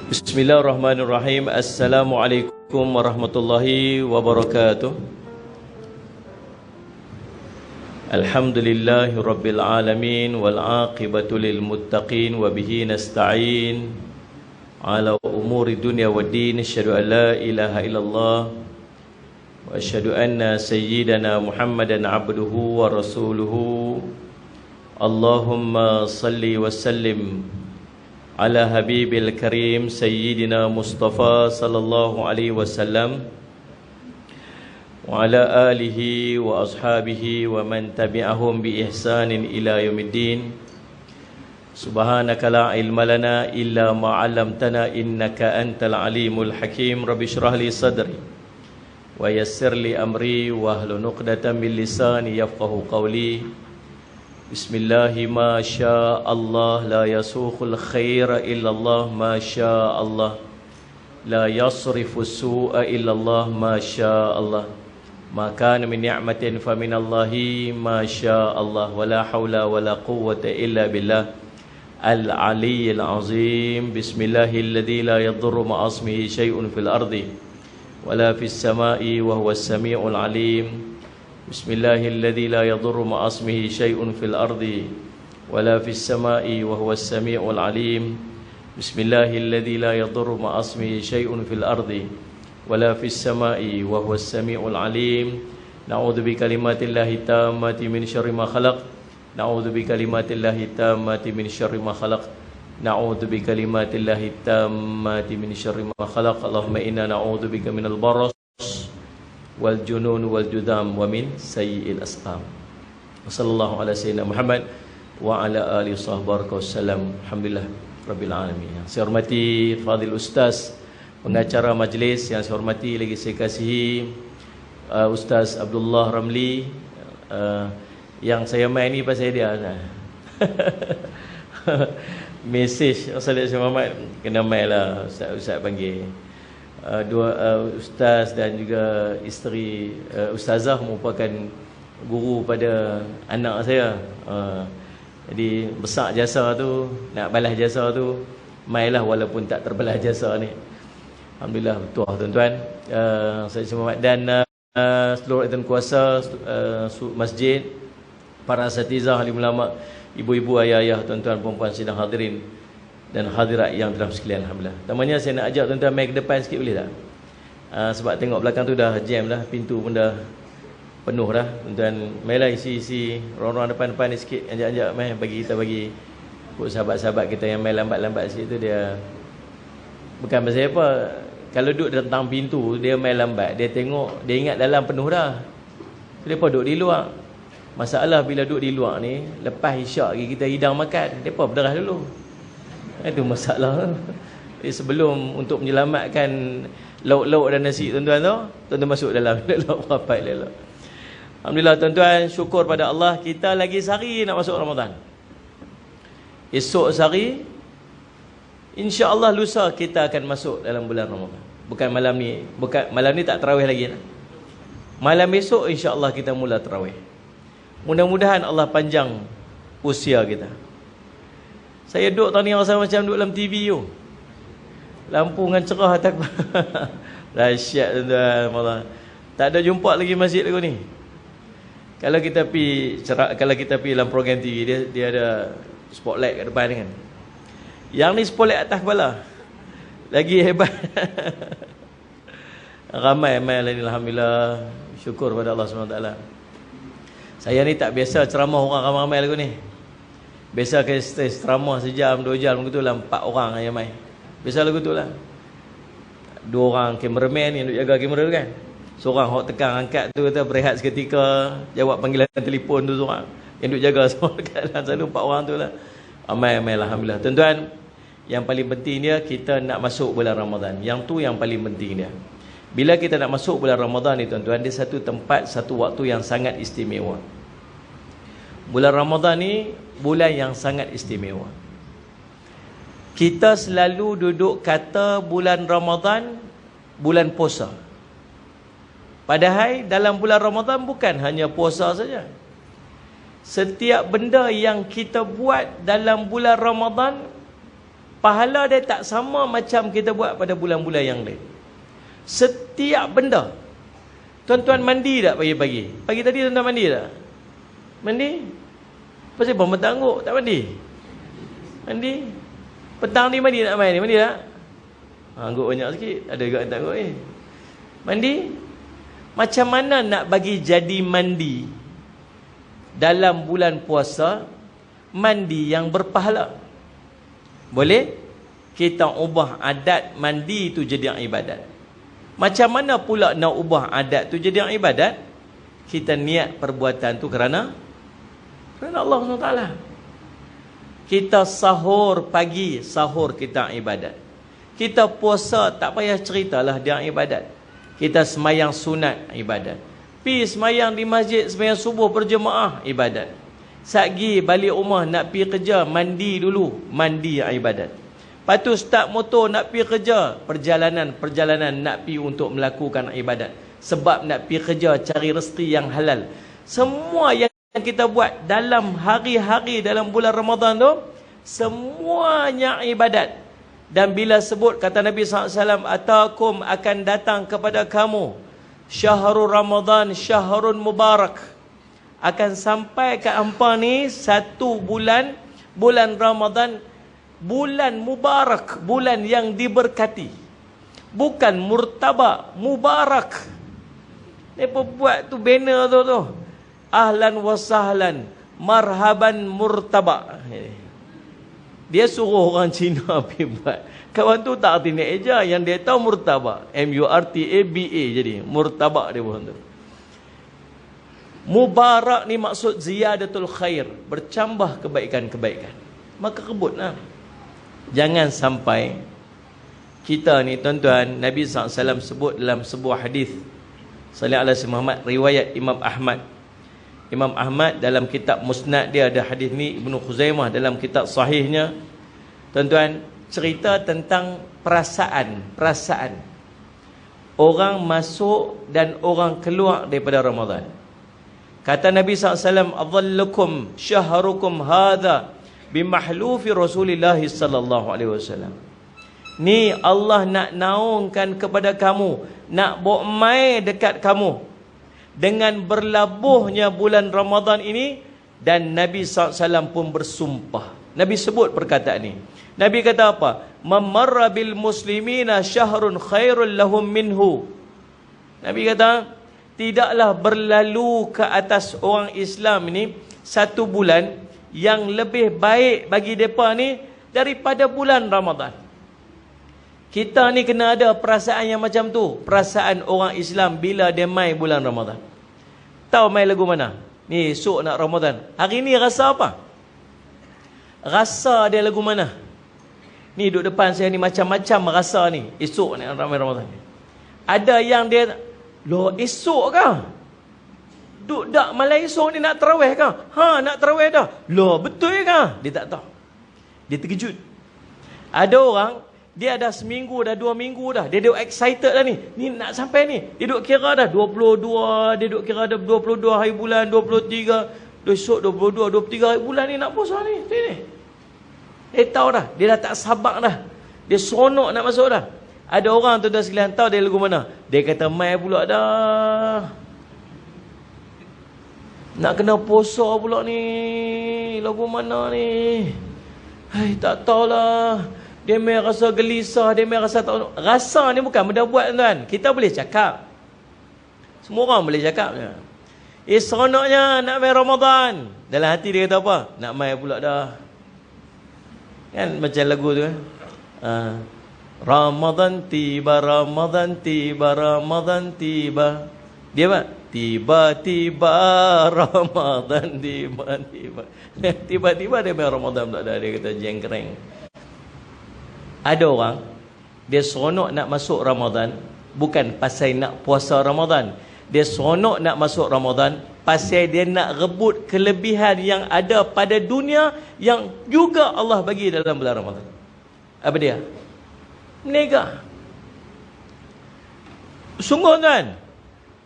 Bismillahirrahmanirrahim. Assalamualaikum warahmatullahi wabarakatuh. Alhamdulillahi rabbil alamin wal aqibatu lil muttaqin wa bihi nasta'in ala umuri dunya waddin. Asyhadu an la ilaha illallah wa asyhadu anna sayyidana Muhammadan abduhu wa rasuluhu. Allahumma salli wa sallim ala habibil karim sayyidina Mustafa sallallahu alaihi wasallam wa ala alihi wa ashabihi wa man tabi'ahum bi ihsanin ila yaumiddin. Subhanaka la ilma lana illa ma 'allamtana innaka antal alimul hakim. Rabbi shrah li sadri wa yassir li amri wa hlul 'uqdatam min lisani yafqahu qawli. Bismillahi ma syaa Allah la yasuqul khaira illallah ma syaa Allah la yasrifu su'a illallah ma syaa Allah ma kana min ni'matin fa minallahi ma syaa Allah wa la haula wa la quwwata illa billah al-aliyyil azim. Bismillahilladzi la yadurru ma'a ismihi syai'un fil ardi wa la fis sama'i wa huwas sami'ul alim. Bismillahilladzi la yadurru ma'a ismihi syai'un fil ardi wala fis sama'i wa huwas sami'ul alim. Bismillahilladzi la yadurru ma'a ismihi syai'un fil ardi wala fis sama'i wa huwas sami'ul alim. Na'udzu bi kalimatillahi tammati min syarri ma khalaq. Na'udzu bi kalimatillahi tammati min syarri ma khalaq. Na'udzu bi kalimatillahi tammati min syarri ma khalaq. Allahumma inna na'udzu bika minal baras wal junun wal judam wa min sayyi'il asqam. Wassallallahu ala sayyidina Muhammad wa ala alihi wasallam. Alhamdulillah rabbil alamin. Yang saya hormati Fadil Ustaz pengacara majlis, yang saya hormati lagi saya kasihi Ustaz Abdullah Ramli. Yang saya main ni pasal dia mesej Assalamualaikum Muhammad kena main lah Ustaz panggil. Dua ustaz dan juga isteri ustazah merupakan guru pada anak saya. Jadi besar jasa tu, nak balas jasa tu, mailah walaupun tak terbalas jasa ni. Alhamdulillah betul tuan-tuan. Saya Muhammad dan seluruh insan kuasa masjid, para asatizah, alim ulama, ibu-ibu, ayah-ayah, tuan-tuan, puan-puan sidang hadirin dan hadirat yang dalam sekalian. Alhamdulillah. Tamanya saya nak ajak tuan-tuan mai ke depan sikit boleh tak? Sebab tengok belakang tu dah jam dah, pintu pun dah penuh dah. Tuan-tuan mailah isi orang-orang depan-depan ni sikit, ajak-ajak mai bagi kita bagi buat sahabat-sahabat kita yang mai lambat-lambat sikit tu. Dia bukan pasal apa, kalau duduk tentang pintu dia mai lambat, dia tengok, dia ingat dalam penuh dah. Depa duduk di luar. Masalah bila duduk di luar ni, lepas isyak lagi kita hidang makan, depa berderah dulu. Itu masalah. Sebelum untuk menyelamatkan lauk-lauk dan nasi tuan-tuan tu, tuan-tuan masuk dalam lauk papai lelak. Alhamdulillah tuan-tuan, syukur pada Allah, kita lagi sehari nak masuk Ramadan. Esok sehari, insya-Allah lusa kita akan masuk dalam bulan Ramadan. Bukan malam ni, malam ni tak tarawih lagi lah. Malam esok insya-Allah kita mula tarawih. Mudah-mudahan Allah panjang usia kita. Saya duduk tadi rasa macam duduk dalam TV tu. Lampu dengan cerah tak. Dahsyat tuan-tuan, Allah. Tak ada jumpa lagi masjid lagu ni. Kalau kita pergi dalam program TV, dia ada spotlight kat depan kan. Yang ni spotlight atas kepala. Lagi hebat. Ramai ni alhamdulillah. Syukur pada Allah SWT. Saya ni tak biasa ceramah orang ramai-ramai lagu ni. Biasa ke ceramah sejam, 2 jam begitu lah, 4 orang yang main. Biasa lagu tu lah. 2 orang kameraman yang duk jaga kamera tu kan. Seorang hok tekan angkat tu kata berehat seketika, jawab panggilan telefon tu seorang. Yang duk jaga semua dekat dalam selalu 4 orang tu lah. Ramai lah alhamdulillah. Tuan-tuan, yang paling penting dia kita nak masuk bulan Ramadan. Yang tu yang paling penting dia. Bila kita nak masuk bulan Ramadan ni tuan-tuan, dia satu tempat, satu waktu yang sangat istimewa. Bulan Ramadan ni bulan yang sangat istimewa. Kita selalu duduk kata bulan Ramadan bulan puasa. Padahal dalam bulan Ramadan bukan hanya puasa saja. Setiap benda yang kita buat dalam bulan Ramadan Pahala dia tak sama macam kita buat pada bulan-bulan yang lain. Setiap benda. Tuan-tuan mandi tak pagi-pagi? Pagi tadi tuan-tuan mandi tak? Mandi? Pasal apa tangguk tak mandi? Mandi? Petang ni mandi tak main ni? Mandi tak? Angguk banyak sikit. Ada juga yang tak angguk ni. Mandi? Macam mana nak bagi jadi mandi dalam bulan puasa, mandi yang berpahala? Boleh? Kita ubah adat mandi tu jadi ibadat. Macam mana pula nak ubah adat tu jadi ibadat? Kita niat perbuatan tu kerana Allah SWT. Kita sahur pagi, sahur kita ibadat. Kita puasa, tak payah ceritalah dia ibadat. Kita semayang sunat, ibadat. Pi semayang di masjid, semayang subuh berjemaah, ibadat. Satgi balik rumah nak pi kerja, mandi dulu, mandi ibadat. Lepas tu start motor nak pi kerja, perjalanan nak pi untuk melakukan ibadat. Sebab nak pi kerja cari rezeki yang halal. Semua yang kita buat dalam hari-hari dalam bulan Ramadan tu, semuanya ibadat. Dan bila sebut, kata Nabi SAW, atakum, akan datang kepada kamu syahrul Ramadan, syahrun mubarak. Akan sampai ke hampa ni satu bulan, bulan Ramadan, bulan mubarak, bulan yang diberkati. Bukan murtabak, mubarak. Mereka buat tu banner tu. Ahlan wa sahlan, marhaban murtabak. Dia suruh orang Cina pergi buat. Kawan tu tak arti nak eja, yang dia tahu murtabak. M-U-R-T-A-B-A jadi. Murtabak dia buat tu. Mubarak ni maksud ziyadatul khair. Bercambah kebaikan-kebaikan. Maka kebutlah. Jangan sampai kita ni tuan-tuan, Nabi SAW sebut dalam sebuah hadis. Sallallahu alaihi wasallam, riwayat Imam Ahmad. Imam Ahmad dalam kitab Musnad dia ada hadis ni, Ibnu Khuzaimah dalam kitab sahihnya. Tuan-tuan, cerita tentang perasaan orang masuk dan orang keluar daripada Ramadan. Kata Nabi SAW, adhallukum syahrukum hadha bimahlufi Rasulullah sallallahu alaihi wasallam. Ni Allah nak naungkan kepada kamu, nak bawa mai dekat kamu dengan berlabuhnya bulan Ramadan ini. Dan Nabi SAW pun bersumpah. Nabi sebut perkataan ini. Nabi kata apa? Mamarra bil muslimina syahrun khairul lahum minhu. Nabi kata, tidaklah berlalu ke atas orang Islam ini satu bulan yang lebih baik bagi mereka ni daripada bulan Ramadan. Kita ni kena ada perasaan yang macam tu. Perasaan orang Islam bila dia mai bulan Ramadan. Tahu mai lagu mana? Ni esok nak Ramadan. Hari ni rasa apa? Rasa dia lagu mana? Ni duduk depan saya ni macam-macam rasa ni. Esok ni ramai Ramadan. Ada yang dia, loh esok kah? Duk dak malam esok ni nak tarawih kah? Ha, nak tarawih dah. Loh betul kah? Dia tak tahu. Dia terkejut. Ada orang, dia dah seminggu dah, 2 minggu dah. Dia duk excited dah ni. Ni nak sampai ni. Dia duk kira dah 22, dia duk kira dah 22 hari bulan, 23, besok 22, 23 hari bulan ni nak puasa ni. Dia tahu dah. Dia dah tak sabar dah. Dia seronok nak masuk dah. Ada orang tu dah sekalian tahu dia lagu mana. Dia kata mai pula dah. Nak kena puasa pula ni. Lagu mana ni? Hai, tak tahulah. Dia memang rasa gelisah, dia memang rasa tak. Rasa ni bukan benda buat tuan. Kita boleh cakap. Semua orang boleh cakap. Seronoknya nak main Ramadan. Dalam hati dia kata apa? Nak main pula dah. Kan macam lagu tu kan. Ramadan tiba, Ramadan tiba, Ramadan tiba. Dia apa? Tiba-tiba Ramadan tiba-tiba. Tiba-tiba dia main Ramadan pula dah. Dia kata jengkreng. Ada orang, dia seronok nak masuk Ramadan, bukan pasal nak puasa Ramadan. Dia seronok nak masuk Ramadan, pasal dia nak rebut kelebihan yang ada pada dunia, yang juga Allah bagi dalam bulan Ramadan. Apa dia? Meniaga. Sungguh tuan.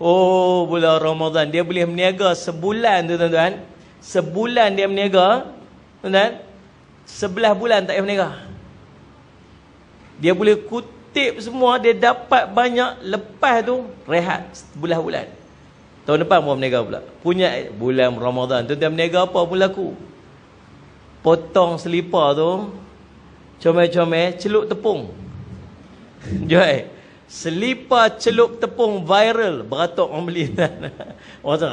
Oh, bulan Ramadan, dia boleh meniaga sebulan tu tuan-tuan. Sebulan dia meniaga, tuan-tuan. 11 bulan tak payah meniaga. Dia boleh kutip semua, dia dapat banyak, lepas tu rehat bulan-bulan. Tahun depan mau berniaga pula. Punya bulan Ramadan, tuan-tuan berniaga apa pun laku. Potong selipar tu, comel-comel, celup tepung. Jual. Selipar celup tepung viral, beratok orang beli. Orang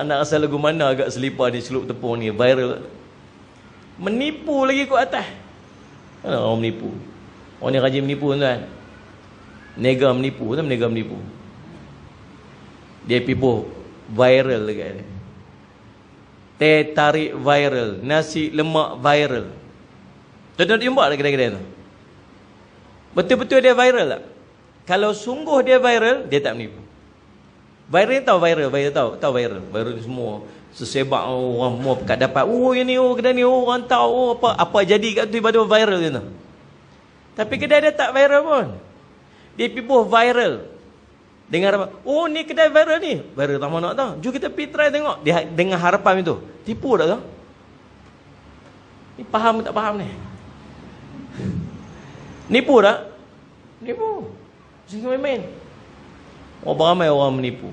nak rasa lagu mana agak selipar ni, celup tepung ni viral. Menipu lagi kot atas. Mana orang menipu? Orang ni rajin menipu tuan. Nega menipu, tuan nega menipu. Dia pipu viral dekat dia. Teh tarik viral, nasi lemak viral. Tuan-tuan jumpa tak kedai-kedai tu? Betul-betul dia viral tak? Kalau sungguh dia viral, dia tak menipu. Viral tahu viral tahu viral. Viral ni semua sesebab orang semua pekat dapat. Oh yang ni, oh kedai ni, oh orang tahu, oh apa jadi kat tu ibadah viral tu. Tapi kedai dia tak viral pun. Dia pipuh viral. Dengar apa? Oh ni kedai viral ni. Viral tak mau nak tahu. Jom kita pergi try tengok. Dia dengan harapan itu. Tipu tak tu? Ni faham tak faham ni? Nipu tak? Nipu. Sehingga main-main. Ramai orang menipu.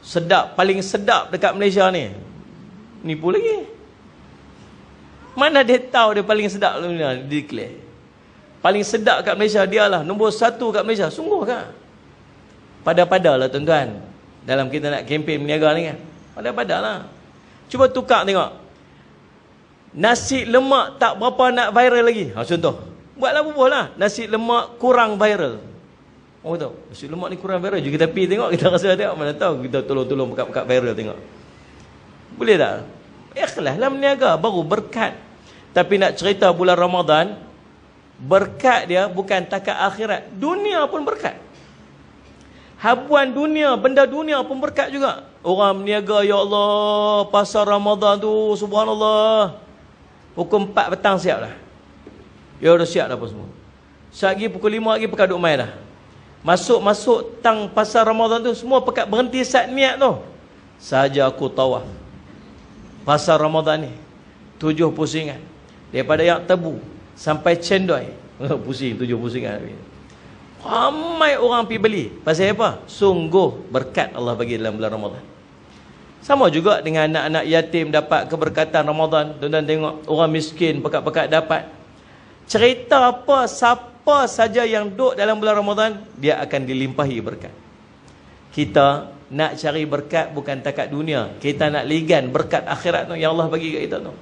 Sedap, paling sedap dekat Malaysia ni. Nipu lagi. Mana dia tahu dia paling sedap dia declare. Paling sedap kat Malaysia dia lah nombor 1 kat Malaysia. Sungguh kan? Pada-padalah tuan-tuan. Dalam kita nak kempen berniaga ni kan. Pada-padalah. Cuba tukar tengok. Nasi lemak tak berapa nak viral lagi. Contoh. Buatlah bubuh lah. Nasi lemak kurang viral. Oh tahu. Nasi lemak ni kurang viral. Jom kita pergi tengok. Kita rasa tengok. Mana tahu kita tolong-tolong pekat-pekat viral tengok. Boleh tak? Ikhlas lah berniaga. Baru berkat. Tapi nak cerita bulan Ramadan. Berkat dia bukan takat akhirat. Dunia pun berkat. Habuan dunia, benda dunia pun berkat juga. Orang berniaga, ya Allah, pasar Ramadan tu, subhanallah. Pukul 4 petang siap dah. Ya dah siap dah apa semua. Sehari pukul 5 lagi pekat duk main dah. Masuk tang pasar Ramadan tu, semua pekat berhenti saat niat tu. Saja aku tawaf. Pasar Ramadan ni, 7 pusingan. Daripada yang tebu sampai cendoi. Pusing, 7 pusingan. Ramai orang pergi beli. Pasal apa? Sungguh berkat Allah bagi dalam bulan Ramadan. Sama juga dengan anak-anak yatim dapat keberkatan Ramadan. Tuan-tuan tengok orang miskin pekat-pekat dapat. Cerita apa, siapa saja yang duduk dalam bulan Ramadan, dia akan dilimpahi berkat. Kita nak cari berkat bukan takat dunia. Kita nak ligan berkat akhirat tu yang Allah bagi kat kita tu.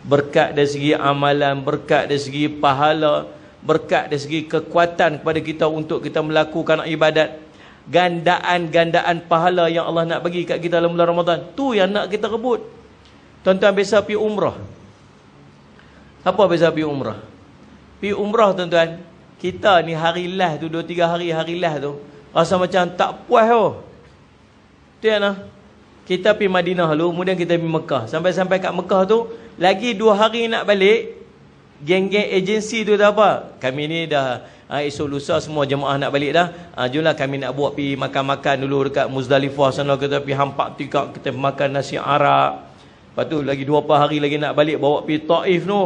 Berkat dari segi amalan, berkat dari segi pahala, berkat dari segi kekuatan kepada kita untuk kita melakukan ibadat. Gandaan-gandaan pahala yang Allah nak bagi kat kita dalam bulan Ramadan. Tu yang nak kita rebut. Tuan-tuan biasa pergi umrah. Apa biasa pergi umrah? Pergi umrah tuan-tuan. Kita ni hari last tu, 2-3 hari last tu, rasa macam tak puas tu. Tu yang lah. Kita pergi Madinah dulu, kemudian kita pergi Mekah. Sampai-sampai kat Mekah tu, lagi 2 hari nak balik. Geng-geng agensi tu dah apa? Kami ni dah esok lusa semua jemaah nak balik dah. Jomlah kami nak buat pergi makan-makan dulu dekat Muzdalifah sana. Kita pergi hampak tikak, kita makan nasi Arab. Lepas tu lagi 2 hari lagi nak balik, bawa pergi Taif tu.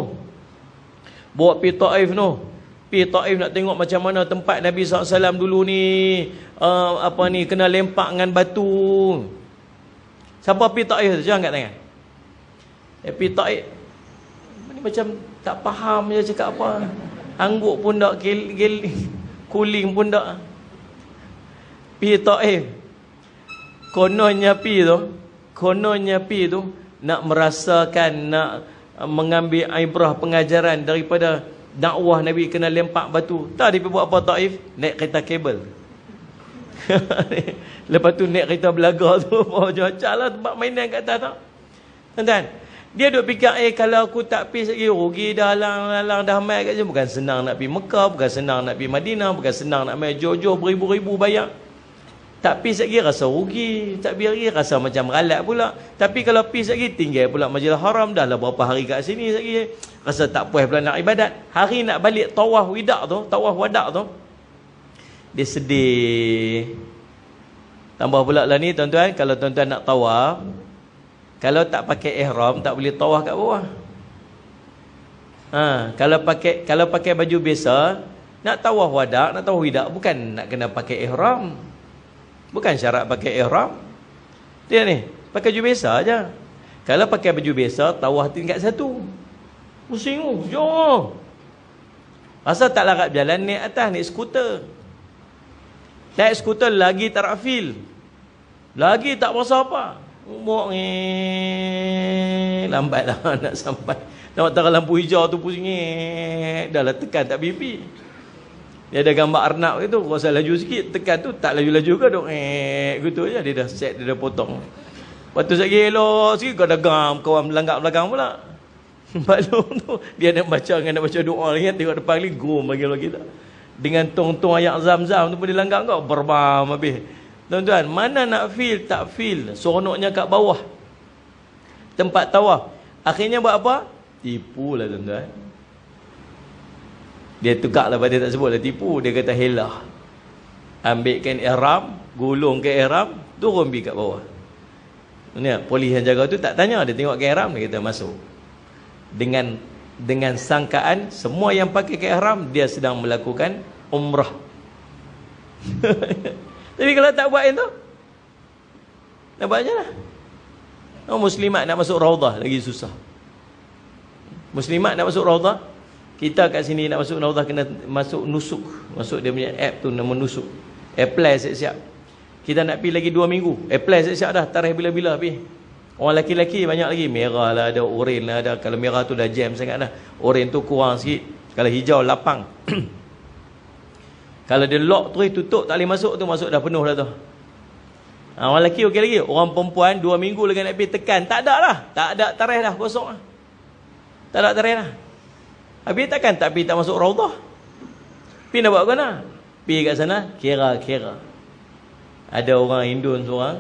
Pergi Taif nak tengok macam mana tempat Nabi SAW dulu ni kena lempak dengan batu. Siapa pergi Taif tu? Jangan kat tangan. Pergi Taif ni macam tak faham je cakap apa. Angguk pun tak, kuling pun tak. Pergi Taif. Kononnya pergi tu nak merasakan, nak mengambil ibrah pengajaran daripada dakwah Nabi kena lempak batu. Tak dia buat apa Taif? Naik kereta kabel. Lepas tu naik kereta belaga tu, macam lah tempat mainan kat atas tak. Tuan-tuan, dia duk fikir, kalau aku tak pergi lagi, rugi dah lang dah mai kat sini. Bukan senang nak pergi Mekah, bukan senang nak pergi Madinah, bukan senang nak mai jauh-jauh beribu-ribu bayar. Tak pergi lagi rasa rugi, tak pergi lagi rasa macam ralat pula. Tapi kalau pergi lagi tinggal pula Masjidil Haram, dah lah berapa hari kat sini lagi, rasa tak puas pula nak ibadat. Hari nak balik tawaf wadak tu, dia sedih. Tambah pula lah ni tuan-tuan, kalau tuan-tuan nak tawaf, kalau tak pakai ihram tak boleh tawaf kat bawah. Kalau pakai baju biasa, Nak tawaf wada', nak tawaf wida' bukan nak kena pakai ihram. Bukan syarat pakai ihram. Dia ni, pakai baju biasa aja. Kalau pakai baju biasa, tawaf tingkat satu. Pusing jauh. Asal tak larat berjalan, naik atas, naik skuter. Naik skuter lagi tak feel. Lagi tak berasa apa. Umur ni lambat lah nak sampai. Nampak tak lampu hijau tu pusing. Dah lah tekan tak pipi. Dia ada gambar Arnab gitu. Rasa laju sikit, tekan tu tak laju-laju ke dok. Gitu je dia dah set, dia dah potong. Lepas tu sekali elok sikit kau dagang, kawan melanggar belakang pula. Maklum tu dia nak baca doa lagi, tengok depan lagi gom bagi kita. Dengan tong-tong ayat Zam-Zam tu pun dia langgar kau berbam habis. Tuan-tuan, mana nak feel tak feel, seronoknya kat bawah tempat tawaf. Akhirnya buat apa? Tipu lah tuan-tuan. Dia tukar lah, dia tak sebut lah tipu. Dia kata helah. Ambilkan ihram, gulung ke ihram, turun pergi kat bawah. Ni polis yang jaga tu tak tanya, dia tengok ke ihram, dia kata masuk. Dengan sangkaan semua yang pakai ke ihram dia sedang melakukan umrah. Tapi kalau tak buat itu, nak buat je lah. Muslimat nak masuk Raudah lagi susah. Muslimat nak masuk Raudah, kita kat sini nak masuk Raudah kena masuk nusuk. Masuk dia punya app tu, nama nusuk. Apply siap-siap. Kita nak pergi lagi 2 minggu. Apply siap-siap dah, tarikh bila-bila pergi. Orang lelaki-lelaki banyak lagi. Merah lah ada, oren lah ada. Kalau merah tu dah jam sangat dah. Oren tu kurang sikit. Kalau hijau lapang. Kalau dia lock terus tutup tak boleh masuk tu, masuk dah penuh dah tu. Orang lelaki okey lagi. Orang perempuan 2 minggu lagi nak pergi tekan. Tak ada lah. Tak ada tarikh dah, kosong lah. Tak ada tarikh dah. Habis takkan tak pergi, tak masuk Raudah. Pergi nak buat ke mana? Pergi kat sana, kira-kira. Ada orang Indon seorang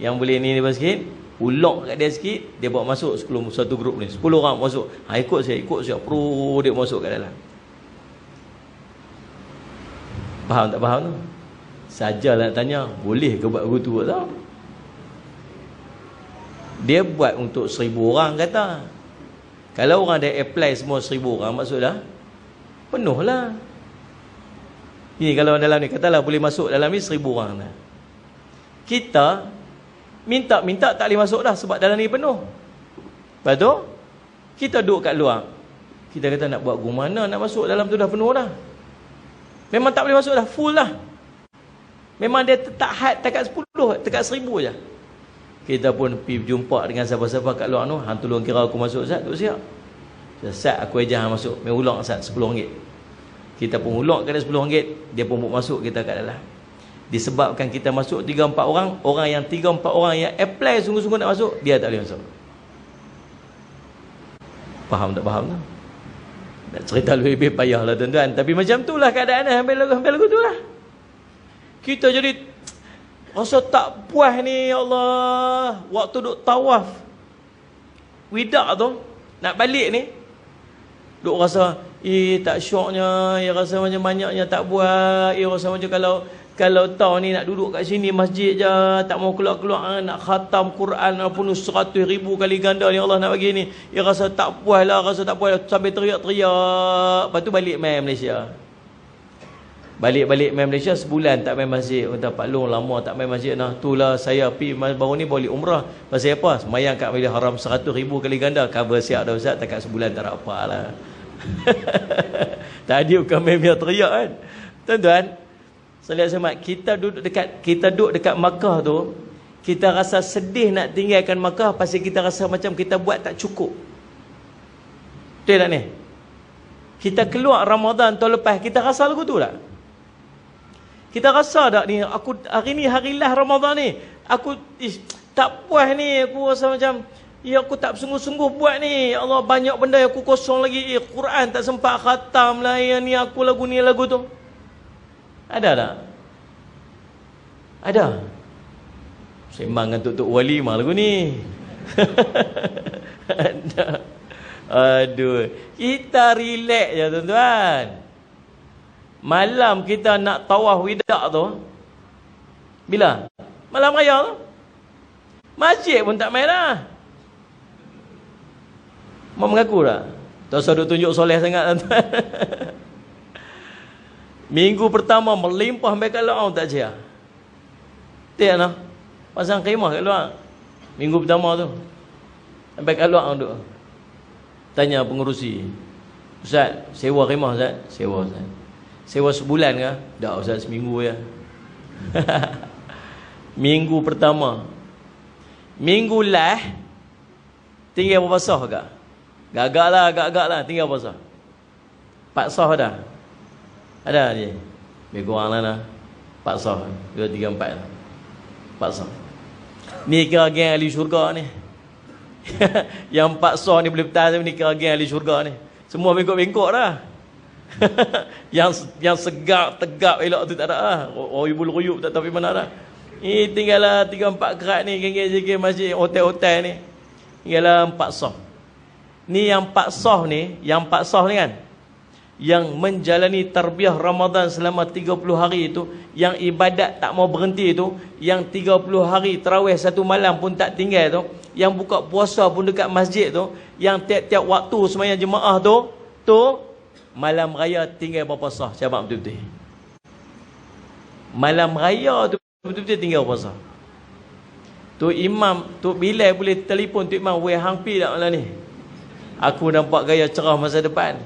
yang boleh ni lepas sikit, ulok kat dia sikit, dia bawa masuk satu grup ni. 10 orang masuk. Ikut saya. Pro dia masuk kat dalam. Faham tak faham tu? Sajalah nak tanya, boleh ke buat begitu tak? Dia buat untuk 1000 orang kata. Kalau orang dah apply semua 1000 orang, maksud dah penuh lah. Ni kalau dalam ni katalah boleh masuk dalam ni 1000 orang dah. Kita minta tak boleh masuk dah sebab dalam ni penuh. Lepas tu kita duduk kat luar. Kita kata nak buat gimana nak masuk dalam tu dah penuh dah. Memang tak boleh masuk dah, full dah. Memang dia tak had dekat 10, dekat 1000 je. Kita pun pergi jumpa dengan siapa-siapa kat luar tu. Hang tolong kira aku masuk Ustaz, tu siap. Ustaz aku ajar hang masuk. Mai ulang Ustaz RM10. Kita pun ulang kat dia RM10, dia pun masuk kita kat dalam. Disebabkan kita masuk 3-4 orang, orang yang 3-4 orang yang apply sungguh-sungguh nak masuk, dia tak boleh masuk. Faham tak faham tu? Nak cerita lebih payah lah tuan-tuan. Tapi macam tu lah keadaan hampir lagu tu lah. Kita jadi rasa tak puas ni, ya Allah. Waktu duk tawaf wida' tu, nak balik ni, duk rasa, tak syoknya, rasa macam banyaknya tak buat, rasa macam kalau tahu ni nak duduk kat sini masjid je, tak mau keluar-keluar, nak khatam Quran pun 100,000 kali ganda ni Allah nak bagi ni. Rasa tak puas lah, sampai teriak-teriak. Lepas tu balik main Malaysia. Balik main Malaysia sebulan tak main masjid. Kata Pak Long lama tak main masjid nah. Itulah saya pergi baru ni balik umrah. Pasal apa? Semayang kat Masjidil Haram 100,000 kali ganda. Cover siap dah Ustaz, takat sebulan tak ada apalah. Tadi bukan main biar teriak kan. Tuan-tuan, Salih Ahmad, kita duduk dekat Makkah tu, kita rasa sedih nak tinggalkan Makkah pasal kita rasa macam kita buat tak cukup. Betul tak ni? Kita keluar Ramadan tahun lepas, kita rasa lagu tu tak? Kita rasa tak ni, aku hari ni hari lah Ramadan ni, aku tak puas ni, aku rasa macam aku tak sungguh-sungguh buat ni. Ya Allah, banyak benda yang aku kosong lagi. Quran tak sempat khatam lah, yang ni aku lagu ni lagu tu. Ada tak? Ada. Sembang dengan Tok Wali mah lagu ni. Ada. Aduh, kita relax je tuan-tuan. Malam kita nak tawaf wida' tu, bila? Malam raya tu. Masjid pun tak main lah. Mau mengaku tak? Tak usah duk tunjuk soleh sangat tuan-tuan. Minggu pertama melimpah sampai kat luar tak cia. Tak nak. Pasang khemah kat luar. Minggu pertama tu. Sampai kat luar tu. Tanya pengurusi. Ustaz, sewa khemah Ustaz? Sewa Ustaz. Sewa sebulan ke? Tak Ustaz, seminggu je. Minggu pertama. Minggu lah tinggal berapa sah ke? Gagak lah tinggal berapa sah? 4 sah dah. Ada je. Lebih kurang lah 4 sah. 2, 3, 4 4 sah. Ni kira geng ahli syurga ni. Yang 4 sah ni boleh bertahan ni kira geng ahli syurga ni. Semua bengkok-bengkok dah. yang segak, tegap, elok tu tak ada lah. Ruyub ruyub tak tahu pergi mana dah. Ni tinggallah 3-4 kerat ni geng-geng masjid, hotel-hotel ni. Tinggallah 4 sah. Ni yang 4 sah ni, kan, yang menjalani tarbiyah Ramadan selama 30 hari itu, yang ibadat tak mau berhenti itu, yang 30 hari tarawih 1 malam pun tak tinggal tu, yang buka puasa pun dekat masjid tu, yang tiap-tiap waktu sembahyang jemaah tu malam raya tinggal berapa sah? Cabak betul-betul. Malam raya tu betul-betul tinggal berapa sah? Tu imam, tu Bilal boleh telefon tu imam, "Weh hang pi tak malam ni? Aku nampak gaya cerah masa depan.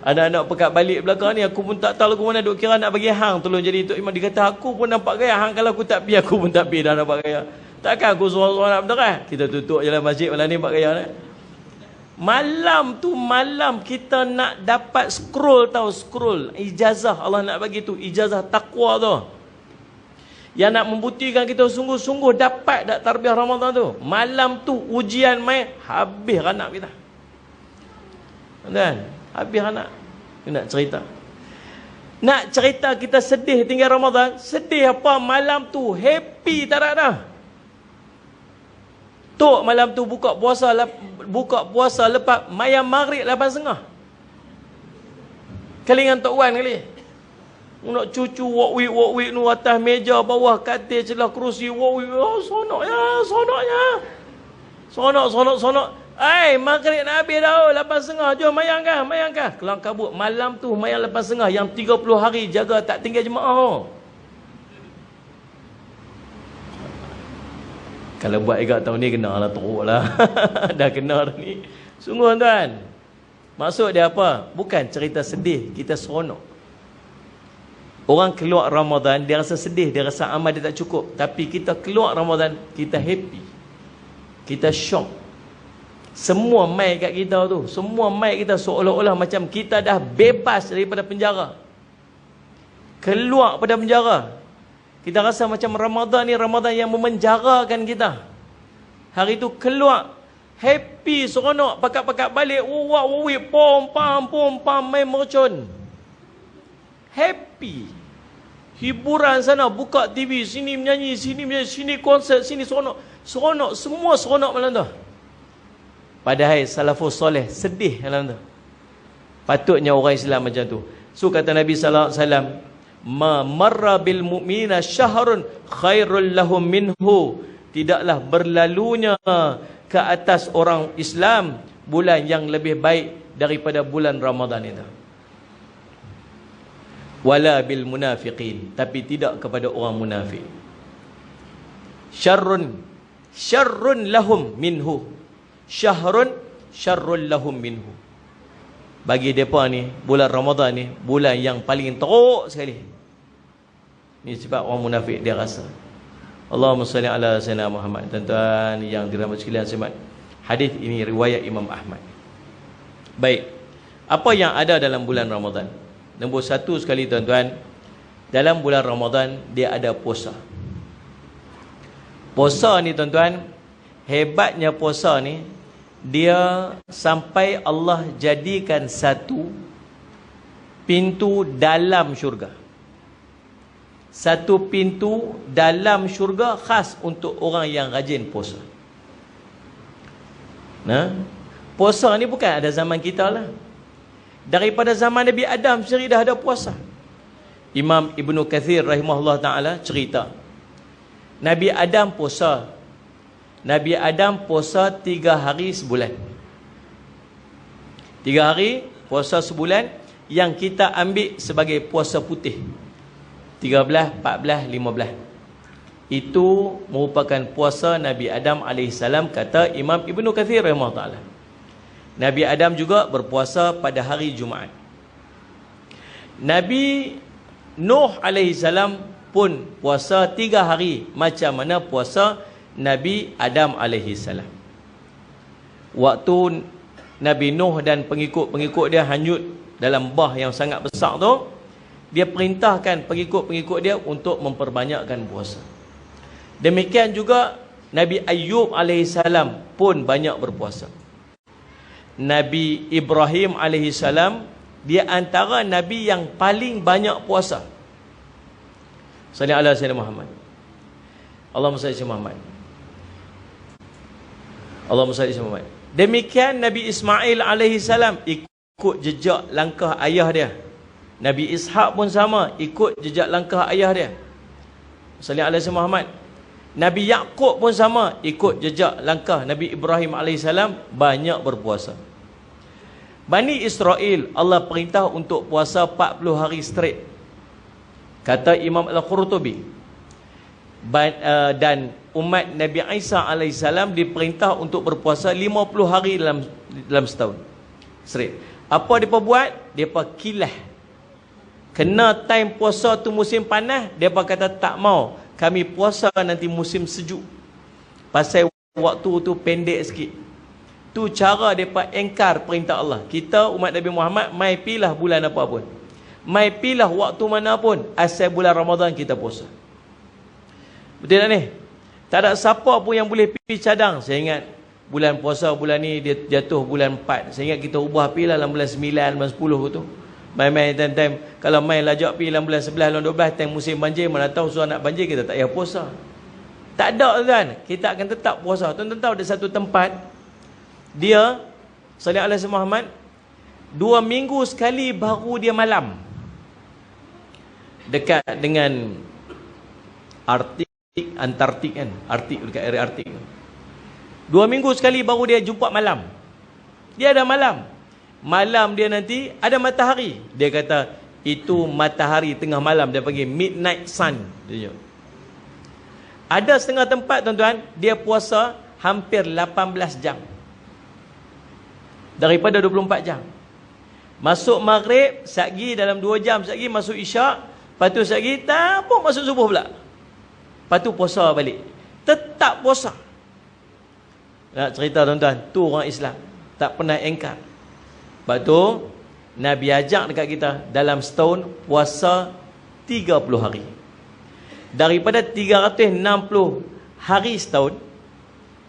Anak-anak pekat balik belakang ni, aku pun tak tahu lagu mana duk kira nak bagi hang tolong jadi tok imam." Dia kata, "Aku pun nampak gaya hang, kalau aku tak pi aku pun tak pi dah nampak gaya. Takkan aku suruh-suruh nak berderah." Kita tutup jalan masjid malam ni nampak gaya ni. Malam tu malam kita nak dapat scroll ijazah Allah nak bagi tu, ijazah takwa tu. Yang nak membuktikan kita sungguh-sungguh dapat dak tarbiyah Ramadan tu. Malam tu ujian main habis anak kita. Kan? Habis anak. Nak cerita. Nak cerita kita sedih tinggal Ramadan. Sedih apa? Malam tu happy tak ada dah. Tok malam tu buka puasa lepas mayam maghrib 8.30. Kali dengan Tok Wan kali. Nak cucu wak-wik nu atas meja bawah katil celah kerusi wak-wik. Oh, sonoknya. Sonok. Maghrib nak habis dah. 8.30. Jom mayang kah? Kelang kabut. Malam tu mayang 8.30. Yang 30 hari jaga tak tinggal jemaah. Kalau buat agak tahun ni kena lah teruk lah. Dah kena dah ni. Sungguh tuan. Maksud dia apa? Bukan cerita sedih. Kita seronok. Orang keluar Ramadan, dia rasa sedih, dia rasa amal dia tak cukup. Tapi kita keluar Ramadan, kita happy. Kita syok. Semua mai kat kita tu. Semua mai kita seolah-olah macam kita dah bebas daripada penjara. Keluar pada penjara. Kita rasa macam Ramadan ni Ramadan yang memenjarakan kita. Hari tu keluar happy, seronok, pakat-pakat balik, wawak-wawik, pom-pam, main mercon. Happy. Hiburan sana, buka TV, sini menyanyi, sini konsert, sini seronok. Seronok, semua seronok malam tu. Padahal salafus soleh sedih malam tu. Patutnya orang Islam macam tu. So kata Nabi sallallahu alaihi wasallam, "Ma marra bil mu'minina syahrun khairul lahum minhu." Tidaklah berlalunya ke atas orang Islam bulan yang lebih baik daripada bulan Ramadan itu. Wala bil munafiqin, tapi tidak kepada orang munafik. Syarrun lahum minhu. Syarrun lahum minhu. Bagi mereka ni, bulan Ramadan ni bulan yang paling teruk sekali. Ni sebab orang munafik dia rasa. Allahumma salli ala sayyidina Muhammad. Tuan-tuan yang dirahmati sekalian semat, hadis ini riwayat Imam Ahmad. Baik, apa yang ada dalam bulan Ramadan? Nombor 1 sekali tuan-tuan, dalam bulan Ramadan dia ada puasa. Puasa ni tuan-tuan, hebatnya puasa ni, dia sampai Allah jadikan satu pintu dalam syurga. Satu pintu dalam syurga khas untuk orang yang rajin puasa. Nah, puasa ni bukan ada zaman kita lah. Daripada zaman Nabi Adam sendiri dah ada puasa. Imam Ibnu Kathir rahimahullah ta'ala cerita, Nabi Adam puasa 3 hari sebulan. 3 hari puasa sebulan. yang kita ambil sebagai puasa putih. 13, 14, 15. Itu merupakan puasa Nabi Adam AS, kata Imam Ibnu Kathir rahimahullah ta'ala. Nabi Adam juga berpuasa pada hari Jumaat. Nabi Nuh AS pun puasa 3 hari, macam mana puasa Nabi Adam AS. Waktu Nabi Nuh dan pengikut-pengikut dia hanyut dalam bah yang sangat besar tu, dia perintahkan pengikut-pengikut dia untuk memperbanyakkan puasa. Demikian juga Nabi Ayyub AS pun banyak berpuasa. Nabi Ibrahim AS, dia antara Nabi yang paling banyak puasa. Salli ala Sayyidina Muhammad. Allahumma salli ala Muhammad. Allahumma salli ala Muhammad. Demikian Nabi Ismail AS ikut jejak langkah ayah dia. Nabi Ishaq pun sama, ikut jejak langkah ayah dia. Salli ala Sayyidina Muhammad. Nabi Yaqub pun sama, ikut jejak langkah Nabi Ibrahim AS, banyak berpuasa. Bani Israel, Allah perintah untuk puasa 40 hari straight. Kata Imam Al-Qurtubi. Dan umat Nabi Isa AS diperintah untuk berpuasa 50 hari dalam setahun straight. Apa mereka buat? Mereka kilah. Kena time puasa tu musim panas, mereka kata tak mau, kami puasa nanti musim sejuk, pasal waktu tu pendek sikit. Tu cara mereka engkar perintah Allah. Kita umat Nabi Muhammad, mai pilah bulan apa pun, mai pilah waktu mana pun, asal bulan Ramadan kita puasa. Betul tak ni? Tak ada siapa pun yang boleh pergi cadang. Saya ingat bulan puasa bulan ni dia jatuh bulan 4. Saya ingat kita ubah pergi dalam bulan 9, bulan 10 tu. Main-main time-time. Kalau main lajak pergi dalam bulan 11, bulan 12, time musim banjir, mana tahu suara nak banjir, kita tak payah puasa. Tak ada kan? Kita akan tetap puasa. Tuan-tuan tahu ada satu tempat, dia, sallallahu alaihi Muhammad, 2 minggu sekali baru dia malam. Dekat dengan Arktik, Antartik kan, Arktik, dekat area Arktik. 2 minggu sekali baru dia jumpa malam. Dia ada malam. Malam dia nanti ada matahari. Dia kata itu matahari tengah malam, dia panggil midnight sun. Ada setengah tempat tuan-tuan, dia puasa hampir 18 jam. Daripada 24 jam. Masuk maghrib, satgi dalam 2 jam, satgi masuk isyak, lepas tu satgi tak apa masuk subuh pula. Lepas tu puasa balik. Tetap puasa. Nak cerita tuan-tuan, tu orang Islam. Tak pernah engkar. Lepas tu, Nabi ajak dekat kita, dalam setahun, puasa 30 hari. Daripada 360 hari setahun,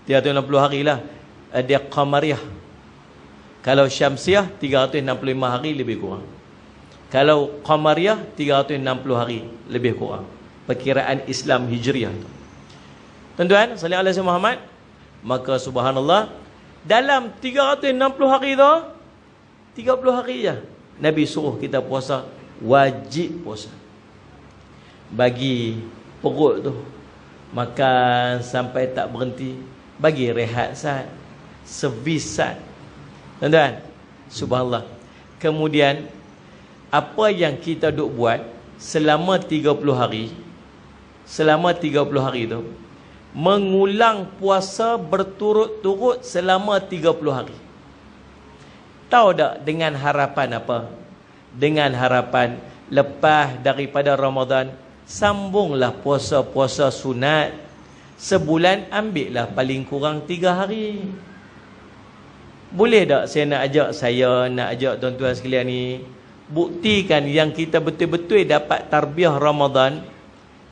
360 hari lah, dia Qamariyah. Kalau Syamsiah, 365 hari lebih kurang. Kalau Qamariyah, 360 hari lebih kurang. Perkiraan Islam Hijriah. Tuan-tuan, sallallahu alaihi Muhammad, maka subhanallah, dalam 360 hari tu, 30 hari je Nabi suruh kita puasa, wajib puasa. Bagi perut tu makan sampai tak berhenti, bagi rehat sat, servis sat. Tuan-tuan, subhanallah. Kemudian apa yang kita duk buat selama 30 hari, selama 30 hari tu, mengulang puasa berturut-turut selama 30 hari. Tahu tak dengan harapan apa? Dengan harapan lepas daripada Ramadan, sambunglah puasa-puasa sunat. Sebulan ambillah paling kurang 3 hari. Boleh tak saya nak ajak tuan-tuan sekalian ni, buktikan yang kita betul-betul dapat tarbiyah Ramadan.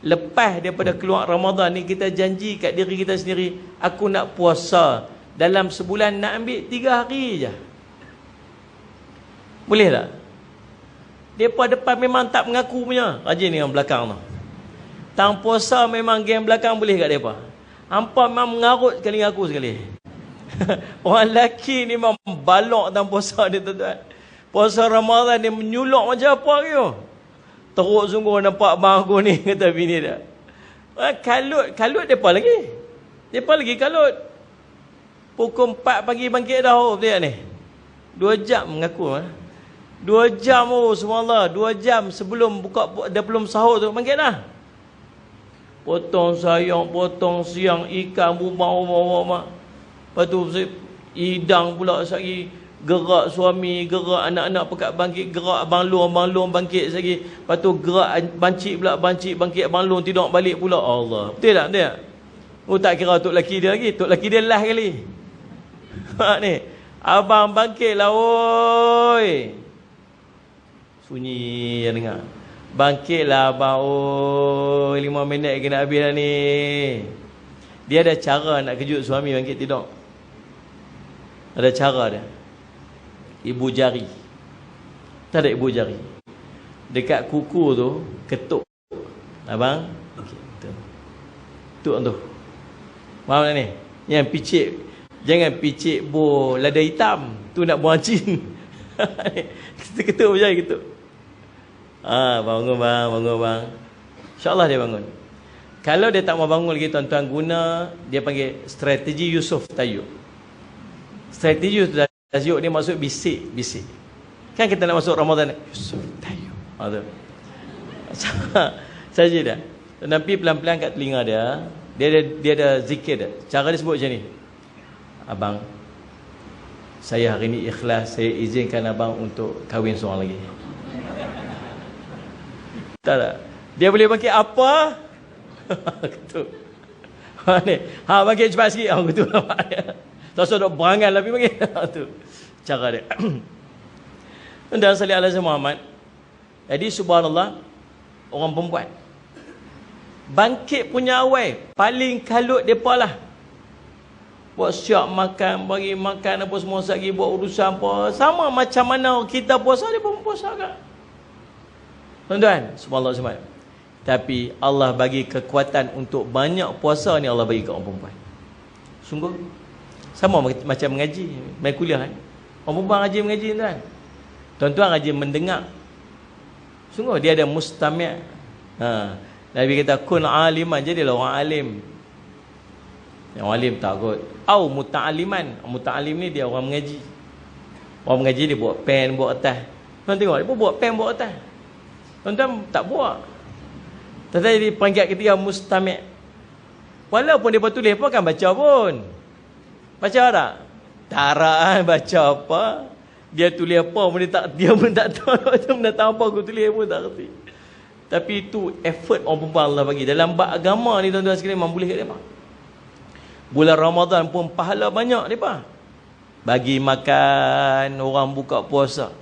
Lepas daripada keluar Ramadan ni, kita janji kat diri kita sendiri, aku nak puasa dalam sebulan, nak ambil 3 hari je. Boleh tak? Depa depan memang tak mengaku punya. Rajin ni yang belakang tu. Tang puasa memang geng belakang boleh kat depa. Hampa memang mengarut sekali dengan aku sekali. Orang lelaki ni memang balok tang puasa dia, tuan-tuan. Puasa Ramadan dia menyulok macam apa ke? Teruk sungguh nampak abang aku ni, kata bini dia. Kalut depa lagi. Depa lagi kalut. Pukul 4 pagi bangkit dah dia ni. 2 jam mengaku. 2 jam, oh subhanallah, 2 jam sebelum buka, dah belum sahur tu, bangkit dah. Potong sayang, potong siang, ikan, rumah. Lepas tu hidang pula lagi. Gerak suami, gerak anak-anak pekat bangkit, gerak abang long bangkit lagi. Lepas tu gerak bancik pula, bangkit abang long tidur balik pula. Allah. Betul tak? Betul tak? Oh, tak kira tok laki dia lagi. Tok laki dia last kali. Ni. Abang bangkit lah, oi. Sunyi yang dengar. Bangkit lah abang, oi. 5 minit lagi nak habis dah ni. Dia ada cara nak kejut suami bangkit tidur. Ada cara dia. Ibu jari. Tak ada ibu jari. Dekat kuku tu, ketuk. Abang, okay, ketuk tu. Faham tak ni? Yang picit. Jangan picit lada hitam. Tu nak buang cin. Kita ketuk berjaya ketuk. Bangun bang. InsyaAllah dia bangun. Kalau dia tak mau bangun lagi, tuan-tuan guna, dia panggil strategi Yusuf Tayyub. Strategi Yusuf Tayyub ni maksud bisik. Kan kita nak masuk Ramadan, Yusuf Tayyub. Saja dah. Tapi pelan-pelan kat telinga dia, dia ada zikir dia. Cara dia sebut macam ni. Abang, saya hari ni ikhlas, saya izinkan abang untuk kahwin seorang lagi. Tak. Dia boleh bangkit apa? Ketuk. Bangkit cepat sikit. Ketuk nampak dia. Tak usah duk berangan lah, pergi bangkit. Tu cara dia. Dan salih ala Muhammad. Jadi subhanallah, orang perempuan bangkit punya awal paling kalut depa lah. Buat siap makan, bagi makan apa semua, lagi buat urusan apa. Sama macam mana kita puasa, dia pun puasa kan. Tuan-tuan, subhanallah subhanallah. Tapi Allah bagi kekuatan untuk banyak puasa ni, Allah bagi kat orang perempuan. Sungguh. Sama macam mengaji, main kuliah kan. Orang perempuan rajin mengaji tuan. Tuan-tuan rajin mendengar. Sungguh dia ada mustami'. Nabi kata kun aliman, jadilah orang alim. Yang alim tak kot. Au muta'aliman. Muta'alim ni dia orang mengaji. Orang mengaji dia buat pen, buat atas. Tuan tengok, dia pun buat pen, buat atas. Tuan-tuan tak buat. Tetapi di peringkat ketiga mustami'. Walaupun dia tulis pun kan baca pun. Baca tak? Tak kan baca apa. Dia tulis apa pun dia pun tak tahu. Macam nak tahu apa aku tulis pun tak kerti. Tapi itu effort orang perempuan Allah bagi. Dalam bab agama ni tuan-tuan sekalian, memang boleh kat mereka. Bulan Ramadan pun pahala banyak mereka. Bagi makan, orang buka puasa.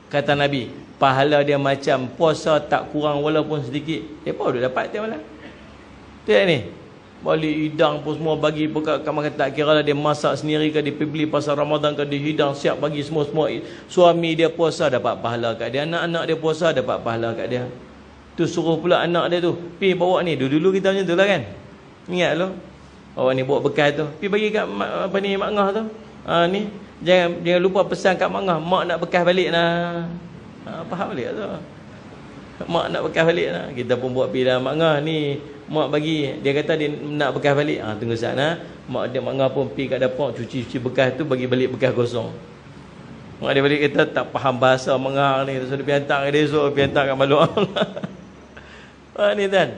Kata Nabi, pahala dia macam puasa tak kurang walaupun sedikit. Mereka dah dapat tiap malam. Tengok ni. Balik hidang pun semua bagi bekat kat makan. Tak kira lah dia masak sendiri ke, dia pergi beli pasal Ramadan ke, dia hidang siap bagi semua-semua. Suami dia puasa dapat pahala kat dia. Anak-anak dia puasa dapat pahala kat dia. Tu suruh pula anak dia tu, pergi bawa ni. Dulu kita macam tu lah kan. Ingat lo. Bawa ni bawa bekas tu. Pergi bagi kat apa ni, Mak Ngah tu. Ni jangan lupa pesan kat Mak Ngah, mak nak bekas balik lah. Faham balik tu. Mak nak bekas balik lah. Kita pun buat pergi dah, Mak Ngah ni mak bagi. Dia kata dia nak bekas balik. Tunggu sana. Mak Ngah pun pergi kat dapur, cuci bekas tu, bagi balik bekas kosong. Mak dia balik kata tak faham bahasa Mak Ngah ni. Terus dia pergi hantar ke dia esok, pergi hantar kat Maluk. Ni kan.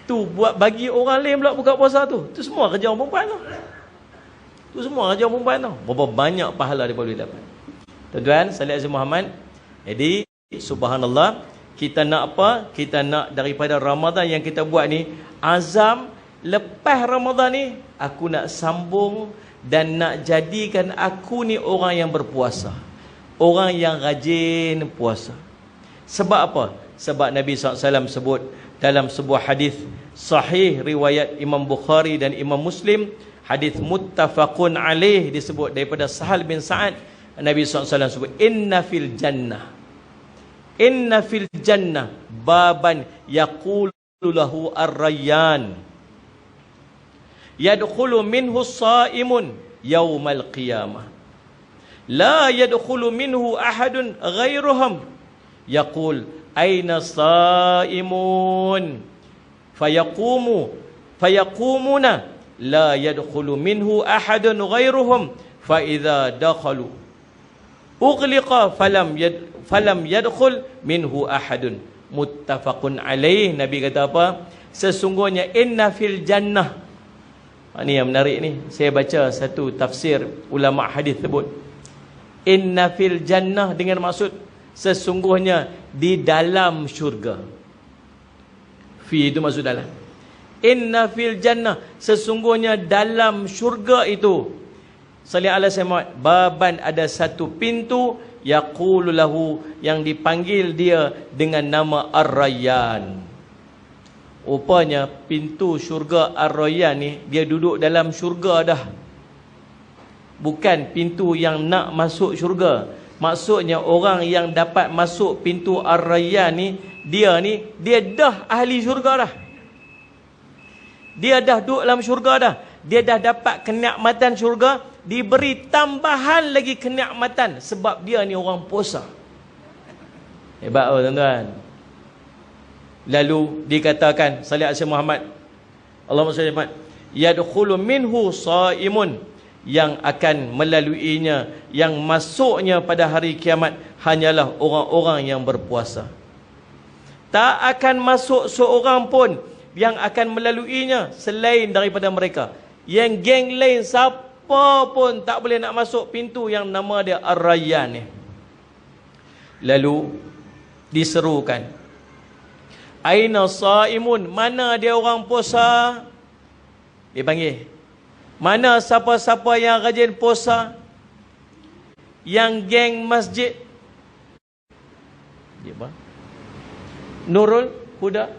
Tu buat bagi orang lain pula buka puasa tu. Tu semua kerja orang perempuan tu. Tu semua kerja orang perempuan tu. Berapa banyak pahala dia boleh dapat. Tuan-tuan, salih Azim Muhammad. Jadi, subhanallah, kita nak apa? Kita nak daripada Ramadan yang kita buat ni, azam lepas Ramadan ni, aku nak sambung dan nak jadikan aku ni orang yang berpuasa. Orang yang rajin puasa. Sebab apa? Sebab Nabi SAW sebut dalam sebuah hadis sahih riwayat Imam Bukhari dan Imam Muslim, hadis muttafaqun alaih, disebut daripada Sahal bin Sa'ad. Nabi SAW sebut inna fil jannah baban yaqulu lahu ar-rayyan yadkhulu minhu as-sa'imun yaumal qiyamah la yadkhulu minhu ahadun ghairuhum yaqul aina sa'imun fayaqumuna la yadkhulu minhu ahadun ghairuhum fa idza dakhalu ughliqa falam yadkhul minhu ahadun. Muttafaqun alaih. Nabi kata apa? Sesungguhnya inna fil jannah. Ini yang menarik ni. Saya baca satu tafsir ulama hadis sebut, inna fil jannah dengan maksud sesungguhnya di dalam syurga. Fi itu maksud dalam. Inna fil jannah, sesungguhnya dalam syurga itu, salli ala Muhammad, baban, ada satu pintu, yaqulu lahu, yang dipanggil dia dengan nama Ar-Rayyan. Rupanya pintu syurga Ar-Rayyan ni, dia duduk dalam syurga dah. Bukan pintu yang nak masuk syurga. Maksudnya orang yang dapat masuk pintu Ar-Rayyan ni, dia dah ahli syurga dah. Dia dah duduk dalam syurga dah. Dia dah dapat kenikmatan syurga, diberi tambahan lagi kenikmatan sebab dia ni orang puasa. Hebat tuan-tuan. Lalu dikatakan, salli alaihi Muhammad, Allahumma salli Muhammad, yadkhulu minhu shaimun, yang akan melaluinya, yang masuknya pada hari kiamat hanyalah orang-orang yang berpuasa. Tak akan masuk seorang pun yang akan melaluinya selain daripada mereka. Yang geng lain siapa pun tak boleh nak masuk pintu yang nama dia Ar-Rayyan ni. Lalu diserukan, aina saimun, mana dia orang puasa? Dia panggil, mana siapa-siapa yang rajin puasa, yang geng masjid Nurul Huda,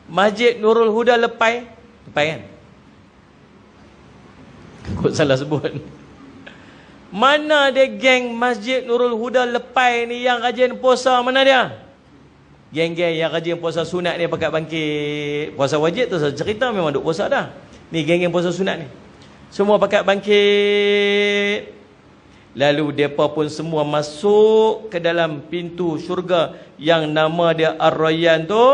Masjid Nurul Huda Lepai kan? Kok salah sebut. Mana dia geng Masjid Nurul Huda Lepai ni yang rajin puasa? Mana dia? Geng-geng yang rajin puasa sunat ni pakat bangkit. Puasa wajib tu cerita memang duk puasa dah. Ni geng-geng puasa sunat ni, semua pakat bangkit. Lalu mereka pun semua masuk ke dalam pintu syurga yang nama dia Ar-Rayyan tu.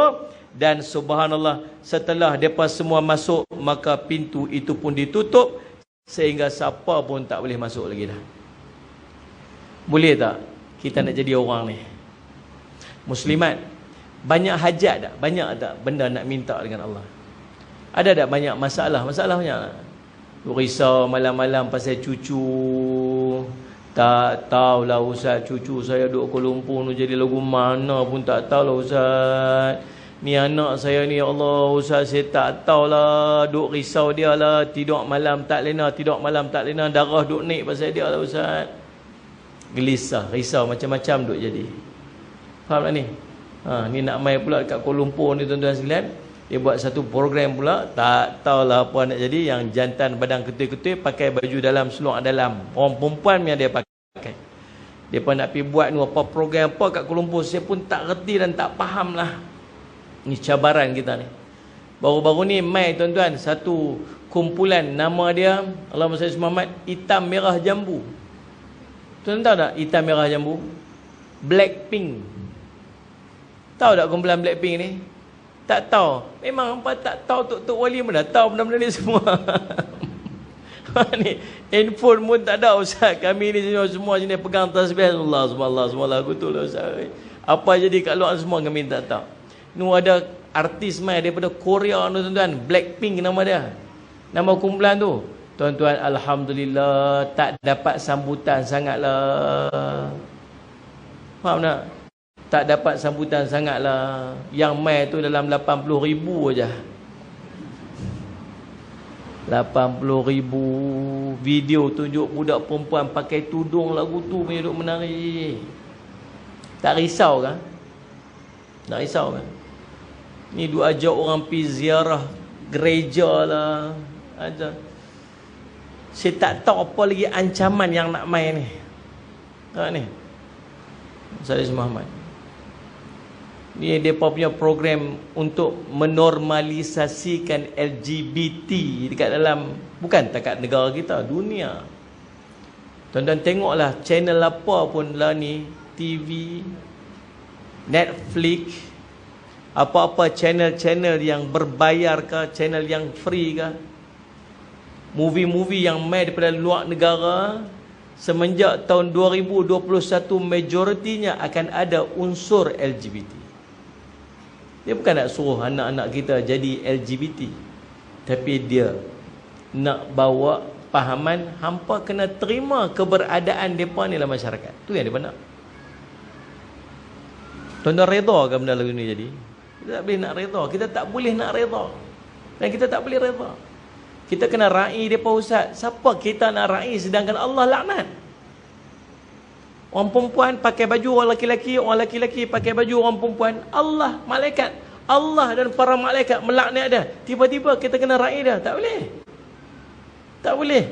Dan subhanallah, setelah mereka semua masuk, maka pintu itu pun ditutup sehingga siapa pun tak boleh masuk lagi dah. Boleh tak kita nak jadi orang ni? Muslimat, banyak hajat tak? Banyak tak benda nak minta dengan Allah? Ada tak banyak masalah? Masalah banyak tak? Risau malam-malam pasal cucu. Tak tahulah Ustaz, cucu saya duduk Kuala Lumpur ni jadi lagu mana pun tak tahulah Ustaz. Ni anak saya ni, ya Allah Ustaz, saya tak tahulah. Duk risau dia lah, tidur malam tak lena, tidur malam tak lena, darah duk naik pasal dia lah Ustaz. Gelisah, risau, macam-macam duk jadi. Faham tak ni? Ni nak main pula dekat Kuala Lumpur ni tuan-tuan sekalian. Dia buat satu program pula, tak tahulah apa nak jadi. Yang jantan badan ketui-ketui pakai baju dalam, seluar dalam. Orang perempuan yang dia pakai. Dia pun nak pergi buat ni apa program apa kat Kuala Lumpur, saya pun tak reti dan tak faham lah. Ni cabaran kita ni. Baru-baru ni mai tuan-tuan, satu kumpulan, nama dia, Allahumma salli Muhammad, Hitam Merah Jambu. Tuan tahu tak Hitam Merah Jambu? Blackpink. Tahu tak kumpulan Blackpink ni? Tak tahu. Memang apa tak tahu, Tok Wali pun dah tahu benda-benda ni semua. Ni handphone pun tak ada Ustaz. Kami ni semua sini pegang tasbih Allah subhanallah subhanallah betul lah Ustaz. Apa jadi kat luar semua kami tak tahu. Nu ada artis mai daripada Korea tu tuan-tuan, Blackpink nama dia. Nama kumpulan tu. Tuan-tuan, alhamdulillah tak dapat sambutan sangatlah. Faham tak? Tak dapat sambutan sangatlah. Yang mai tu dalam 80,000 aja. 80,000 video tunjuk budak perempuan pakai tudung lagu tu punya duk menari. Tak risau kan? Tak risau kan? Ni duk ajak orang pergi ziarah gereja lah. Aja. Saya tak tahu apa lagi ancaman yang nak main ni. Tak ni. Salih Muhammad. Ni mereka punya program untuk menormalisasikan LGBT dekat dalam, bukan dekat negara kita, dunia. Tuan-tuan tengoklah channel apa pun lah ni, TV, Netflix, apa-apa channel-channel yang berbayar ke, channel yang free ke, movie-movie yang main daripada luar negara, semenjak tahun 2021 majoritinya akan ada unsur LGBT. Dia bukan nak suruh anak-anak kita jadi LGBT, tapi dia nak bawa pahaman hampa kena terima keberadaan mereka ni dalam masyarakat. Tu yang dia nak. Tuan-tuan redha ke benda lagu ni jadi? Kita tak boleh nak redha. Kita tak boleh nak redha. Dan kita tak boleh redha. Kita kena raih mereka ustaz. Siapa kita nak raih sedangkan Allah laknat? Orang perempuan pakai baju orang lelaki pakai baju orang perempuan. Allah, malaikat, Allah dan para malaikat melaknat dia. Tiba-tiba kita kena raih dia. Tak boleh. Tak boleh.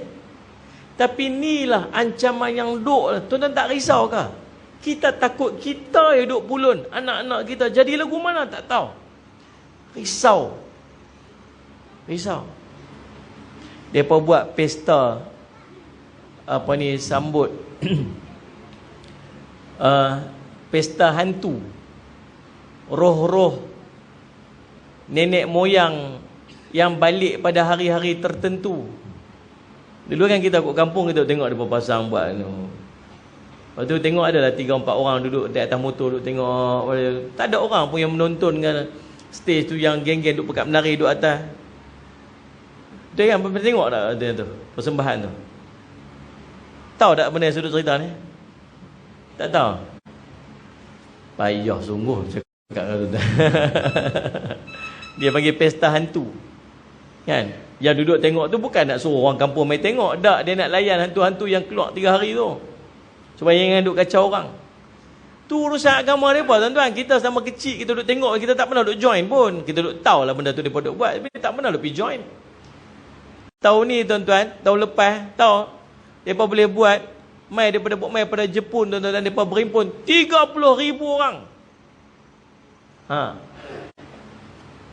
Tapi inilah ancaman yang duk. Tuan-tuan tak risau ke? Kita takut kita yang duk pulun. Anak-anak kita jadi lagu mana tak tahu. Risau. Mereka buat pesta sambut pesta hantu. Roh-roh nenek moyang yang balik pada hari-hari tertentu. Dulu kan kita kat kampung, kita tengok dia pasang buat tu. Lepas tu tengok adalah 3-4 orang duduk di atas motor, duduk tengok. Tak ada orang pun yang menonton kan stage tu, yang geng-geng duduk pekat menari duduk atas. Dia kan pernah tengok tak dia tu, persembahan tu? Tahu tak benda yang sudut cerita ni? Tak tahu? Payah sungguh cakap tu. Dia panggil pesta hantu. Kan? Yang duduk tengok tu bukan nak suruh orang kampung main tengok. Tak, dia nak layan hantu-hantu yang keluar 3 hari tu. Supaya jangan duduk kacau orang. Tu urusan agama mereka tuan-tuan. Kita sama kecil, kita duduk tengok, kita tak pernah duduk join pun. Kita duduk tahu lah benda tu mereka duduk buat, tapi tak pernah duduk pergi join. Tahun ni tuan-tuan, tahun lepas, tahu mereka boleh buat mai daripada pada Jepun tuan-tuan, dan mereka berimpun 30,000 orang.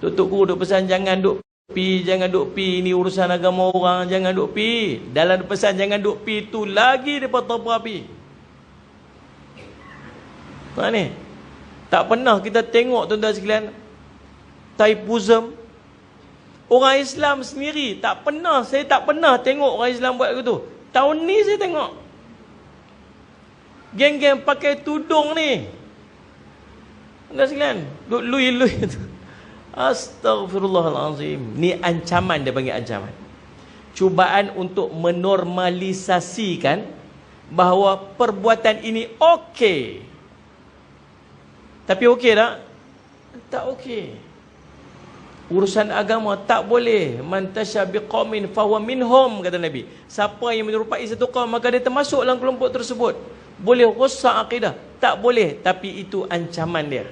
Tutup guru duk pesan jangan duk pi, ini urusan agama orang, jangan duk pi. Dalam pesan jangan duk pi tu lagi depa terberapi. Mana ni? Tak pernah kita tengok tuan-tuan sekalian Thaipusam. Orang Islam sendiri saya tak pernah tengok orang Islam buat begitu. Tahun ni saya tengok. Geng-geng pakai tudung ni. Tuan-tuan sekalian, duk lui-lui tu. Astaghfirullahalazim. Ni ancaman, dia panggil ancaman. Cubaan untuk menormalisasikan bahawa perbuatan ini okey. Tapi okey tak? Tak okey. Urusan agama tak boleh. Man tasyabiqaumin fahuwa minhum, kata Nabi. Siapa yang menyerupai satu kaum, maka dia termasuk dalam kelompok tersebut. Boleh rosak akidah? Tak boleh. Tapi itu ancaman dia.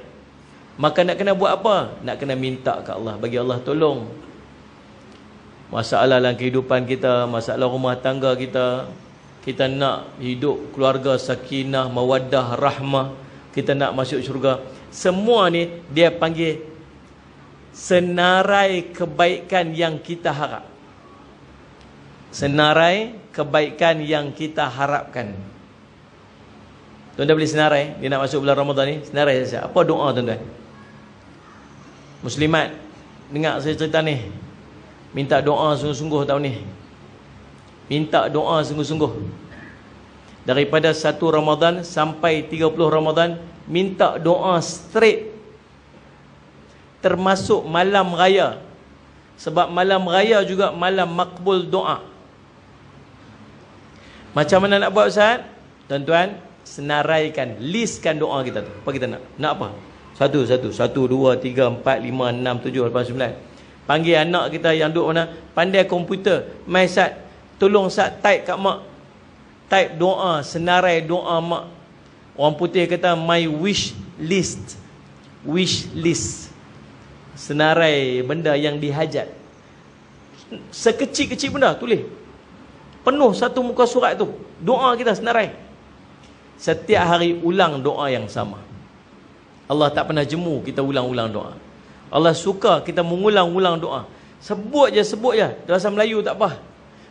Maka nak kena buat apa? Nak kena minta ke Allah, bagi Allah tolong. Masalah dalam kehidupan kita, masalah rumah tangga kita, kita nak hidup keluarga sakinah, mawaddah, rahmah, kita nak masuk syurga. Semua ni dia panggil senarai kebaikan yang kita harap. Senarai kebaikan yang kita harapkan. Tuan-tuan boleh senarai, dia nak masuk bulan Ramadan ni, senarai saja. Apa doa tuan-tuan? Muslimat, dengar saya cerita ni. Minta doa sungguh-sungguh tahun ni. Minta doa sungguh-sungguh. Daripada 1 Ramadan sampai 30 Ramadan, minta doa straight. Termasuk malam raya. Sebab malam raya juga malam makbul doa. Macam mana nak buat Ustaz? Tuan-tuan, senaraikan, listkan doa kita tu. Apa kita nak? Nak apa? 1, 2, 3, 4, 5, 6, 7, 8, 9. Panggil anak kita yang duduk mana, pandai komputer. Mai Ustaz, tolong Ustaz type kat mak. Type doa, senarai doa mak. Orang putih kata my wish list. Wish list. Senarai benda yang dihajat. Sekecil-kecil benda, tulis. Penuh satu muka surat tu. Doa kita senarai. Setiap hari ulang doa yang sama. Allah tak pernah jemu kita ulang-ulang doa. Allah suka kita mengulang-ulang doa. Sebut je. Bahasa Melayu tak apa.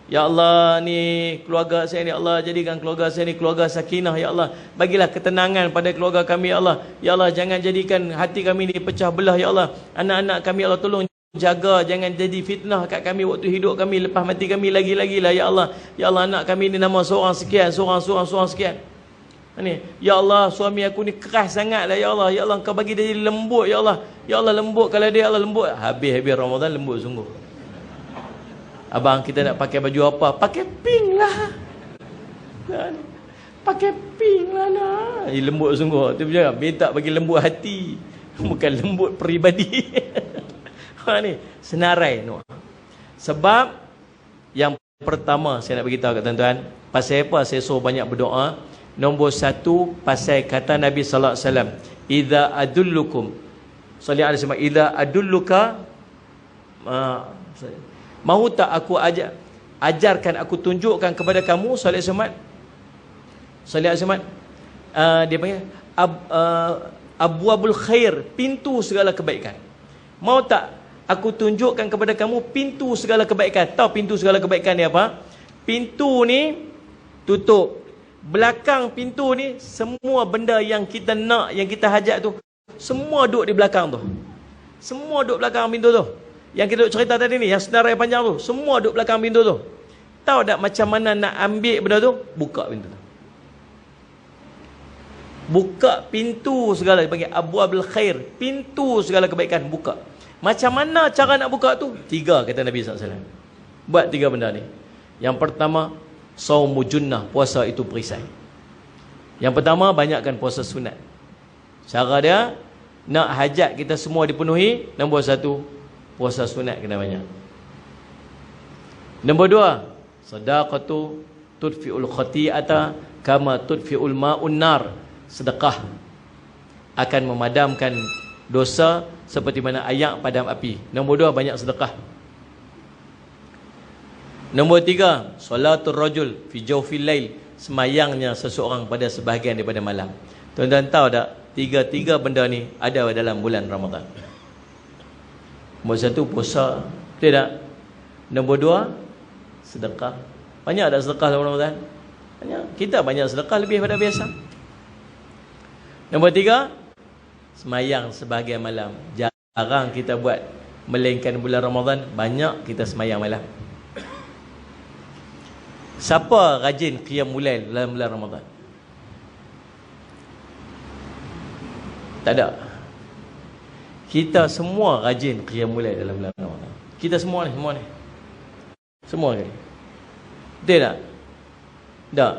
Ya Allah, ni keluarga saya ni, Allah jadikan keluarga saya ni keluarga sakinah. Ya Allah, bagilah ketenangan pada keluarga kami. Ya Allah, ya Allah, jangan jadikan hati kami ni pecah belah. Ya Allah, anak-anak kami, Allah tolong jaga jangan jadi fitnah kat kami waktu hidup kami, lepas mati kami lagi-lagi lah ya Allah. Ya Allah, anak kami ni nama seorang sekian, seorang sekian. Ni, ya Allah, suami aku ni keras sangat lah ya Allah. Ya Allah, kau bagi dia jadi lembut ya Allah. Ya Allah, lembut kalau dia, ya Allah lembut. Habis Ramadan lembut sungguh. Abang, kita nak pakai baju apa? Pakai pink lah. Pakai pink lah nak. Lembut sungguh. Tu bercakap, minta bagi lembut hati, bukan lembut peribadi. Ni senarai no. Sebab yang pertama saya nak beritahu kat tuan-tuan, pasal apa saya suruh banyak berdoa? Nombor satu, pasal kata Nabi sallallahu alaihi wasallam, idza adullukum, sallallahu alaihi wasallam, idza adulluka, mahu tak aku ajarkan, aku tunjukkan kepada kamu, sallallahu alaihi wasallam, dia panggil abwabul khair, pintu segala kebaikan. Mau tak aku tunjukkan kepada kamu pintu segala kebaikan? Tahu pintu segala kebaikan ni apa? Pintu ni tutup. Belakang pintu ni semua benda yang kita nak, yang kita hajat tu, semua duduk di belakang tu. Semua duduk belakang pintu tu. Yang kita duduk cerita tadi ni, yang senarai panjang tu, semua duduk belakang pintu tu. Tahu tak macam mana nak ambil benda tu? Buka pintu tu. Buka pintu segala, panggil abwabul khair, pintu segala kebaikan, buka. Macam mana cara nak buka tu? 3 kata Nabi SAW. Buat 3 benda ni. Yang pertama, saumu junnah, puasa itu perisai. Yang pertama, banyakkan puasa sunat. Cara dia nak hajat kita semua dipenuhi. Nombor 1, puasa sunat kena banyak. Nombor 2, sedaqatu tudfi'ul khati'ata kama tudfi'ul ma'un nar. Sedekah akan memadamkan dosa seperti mana ayak padam api. Nombor 2, banyak sedekah. Nombor 3, solatul rajul fi jawfil lail, semayangnya seseorang pada sebahagian daripada malam. Tuan-tuan tahu tak, 3 benda ni ada dalam bulan Ramadan. Nombor 1, puasa, betul tak? Nombor 2, sedekah. Banyak tak sedekah dalam Ramadan? Banyak. Kita banyak sedekah lebih pada biasa. Nombor 3, semayang sebahagian malam. Jarang kita buat, melainkan bulan Ramadan banyak kita semayang malam. Siapa rajin qiyamul lail dalam bulan Ramadan? Tak ada. Kita semua rajin qiyamul lail dalam bulan Ramadan. Kita semua ni. Semua kali. Betul tak? Tak.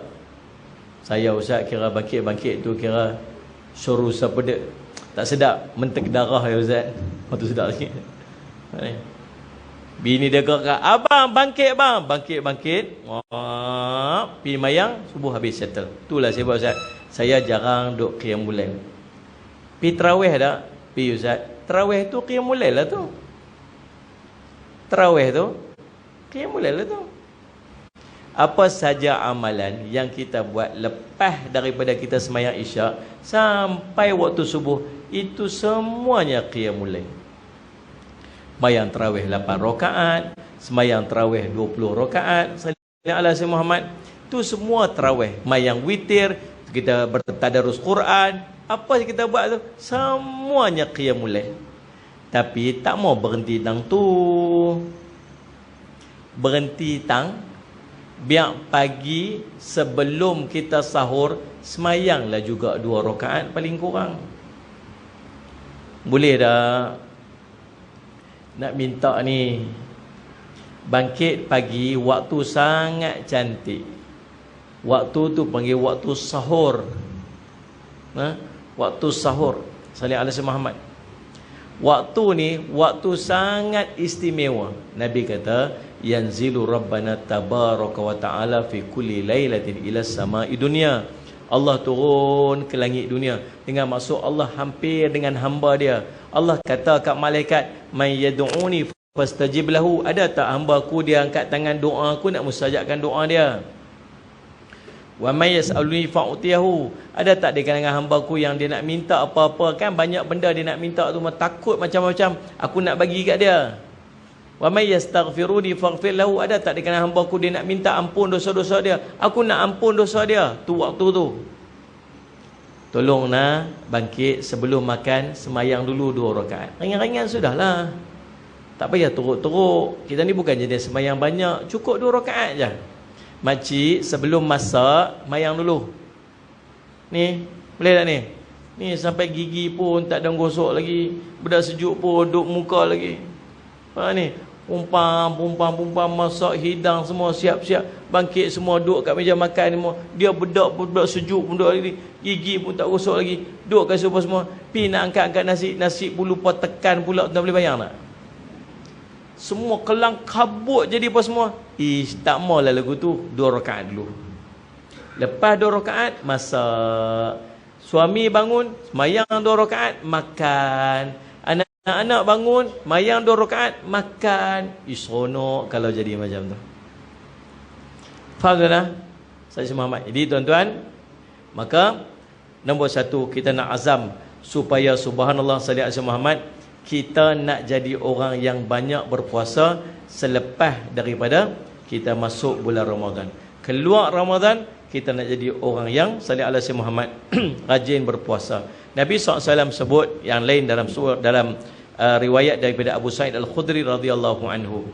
Saya Ustaz kira bangkit tu kira suruh siapa dia tak sedap, mentek darah ya Ustaz. Waktu sedap sikit. Bini dia gerak, abang bangkit bang. Bangkit. Pergi mayang, subuh habis settle. Itulah saya buat Ustaz. Saya jarang duk qiyamul lail. Pergi tarawih tak? Pergi Ustaz. Tarawih tu qiyamul lail lah tu. Tarawih tu qiyamul lail lah tu. Apa saja amalan yang kita buat lepas daripada kita semayang isyak sampai waktu subuh, itu semuanya qiyamul lail. Semayang tarawih 8 rakaat, semayang tarawih 20 rakaat, sallallahu alaihi Muhammad, tu semua tarawih. Semayang witir, kita bertadarus Quran, apa yang kita buat tu semuanya qiyamul lail. Tapi tak mau berhenti tang tu. Berhenti tang, biar pagi sebelum kita sahur semayanglah juga 2 rakaat paling kurang. Boleh dah. Nak minta ni, bangkit pagi, waktu sangat cantik. Waktu tu panggil waktu sahur. Waktu sahur. Sallallahu alaihi Muhammad. Waktu ni waktu sangat istimewa. Nabi kata, yanzilu rabbana tabaraka wa ta'ala fi kulli lailatin ila sama'i dunya. Allah turun ke langit dunia. Dengan maksud Allah hampir dengan hamba dia. Allah kata kat malaikat, may yad'uni fastajib lahu. Ada tak hamba aku dia angkat tangan doa aku, nak mustajabkan doa dia. Wa may yas'aluni fa'utiyahu. Ada tak di kalangan hamba aku yang dia nak minta apa-apa, kan banyak benda dia nak minta tu, takut macam-macam, aku nak bagi kat dia. Wa may yastaghfiruni faghfir lahu. Ada tak di kalangan hamba aku dia nak minta ampun dosa-dosa dia, aku nak ampun dosa dia. Tu waktu tu. Tolong nak bangkit sebelum makan, semayang dulu 2 rakaat. Ringan-ringan sudahlah. Tak payah teruk-teruk. Kita ni bukan jenis sembahyang banyak, cukup 2 rakaat je. Makcik sebelum masak mayang dulu. Ni, boleh tak ni? Ni sampai gigi pun tak ada gosok lagi. Budak sejuk pun duduk muka lagi. Ha ni, pumpam masak, hidang semua siap-siap. Bangkit semua duduk kat meja makan semua. Dia budak sejuk pun duduk lagi. Gigi pun tak gosok lagi. Duduk kat sofa semua. Pi nak angkat nasi pun lupa tekan pula, tak boleh bayang tak? Semua kelang kabut jadi apa semua. Tak maulah lagu tu. 2 rakaat dulu. Lepas 2 rakaat masak. Suami bangun, mayang 2 rakaat, makan. Anak-anak bangun, mayang 2 rakaat, makan. Seronok kalau jadi macam tu. Faham tak? Saya Muhammad. Jadi tuan-tuan, maka nombor 1, kita nak azam supaya subhanallah salli alaihi Muhammad, kita nak jadi orang yang banyak berpuasa selepas daripada kita masuk bulan Ramadan. Keluar Ramadan, kita nak jadi orang yang salli alaihi Muhammad rajin berpuasa. Nabi SAW sebut yang lain dalam riwayat daripada Abu Sa'id Al-Khudri radhiyallahu anhu.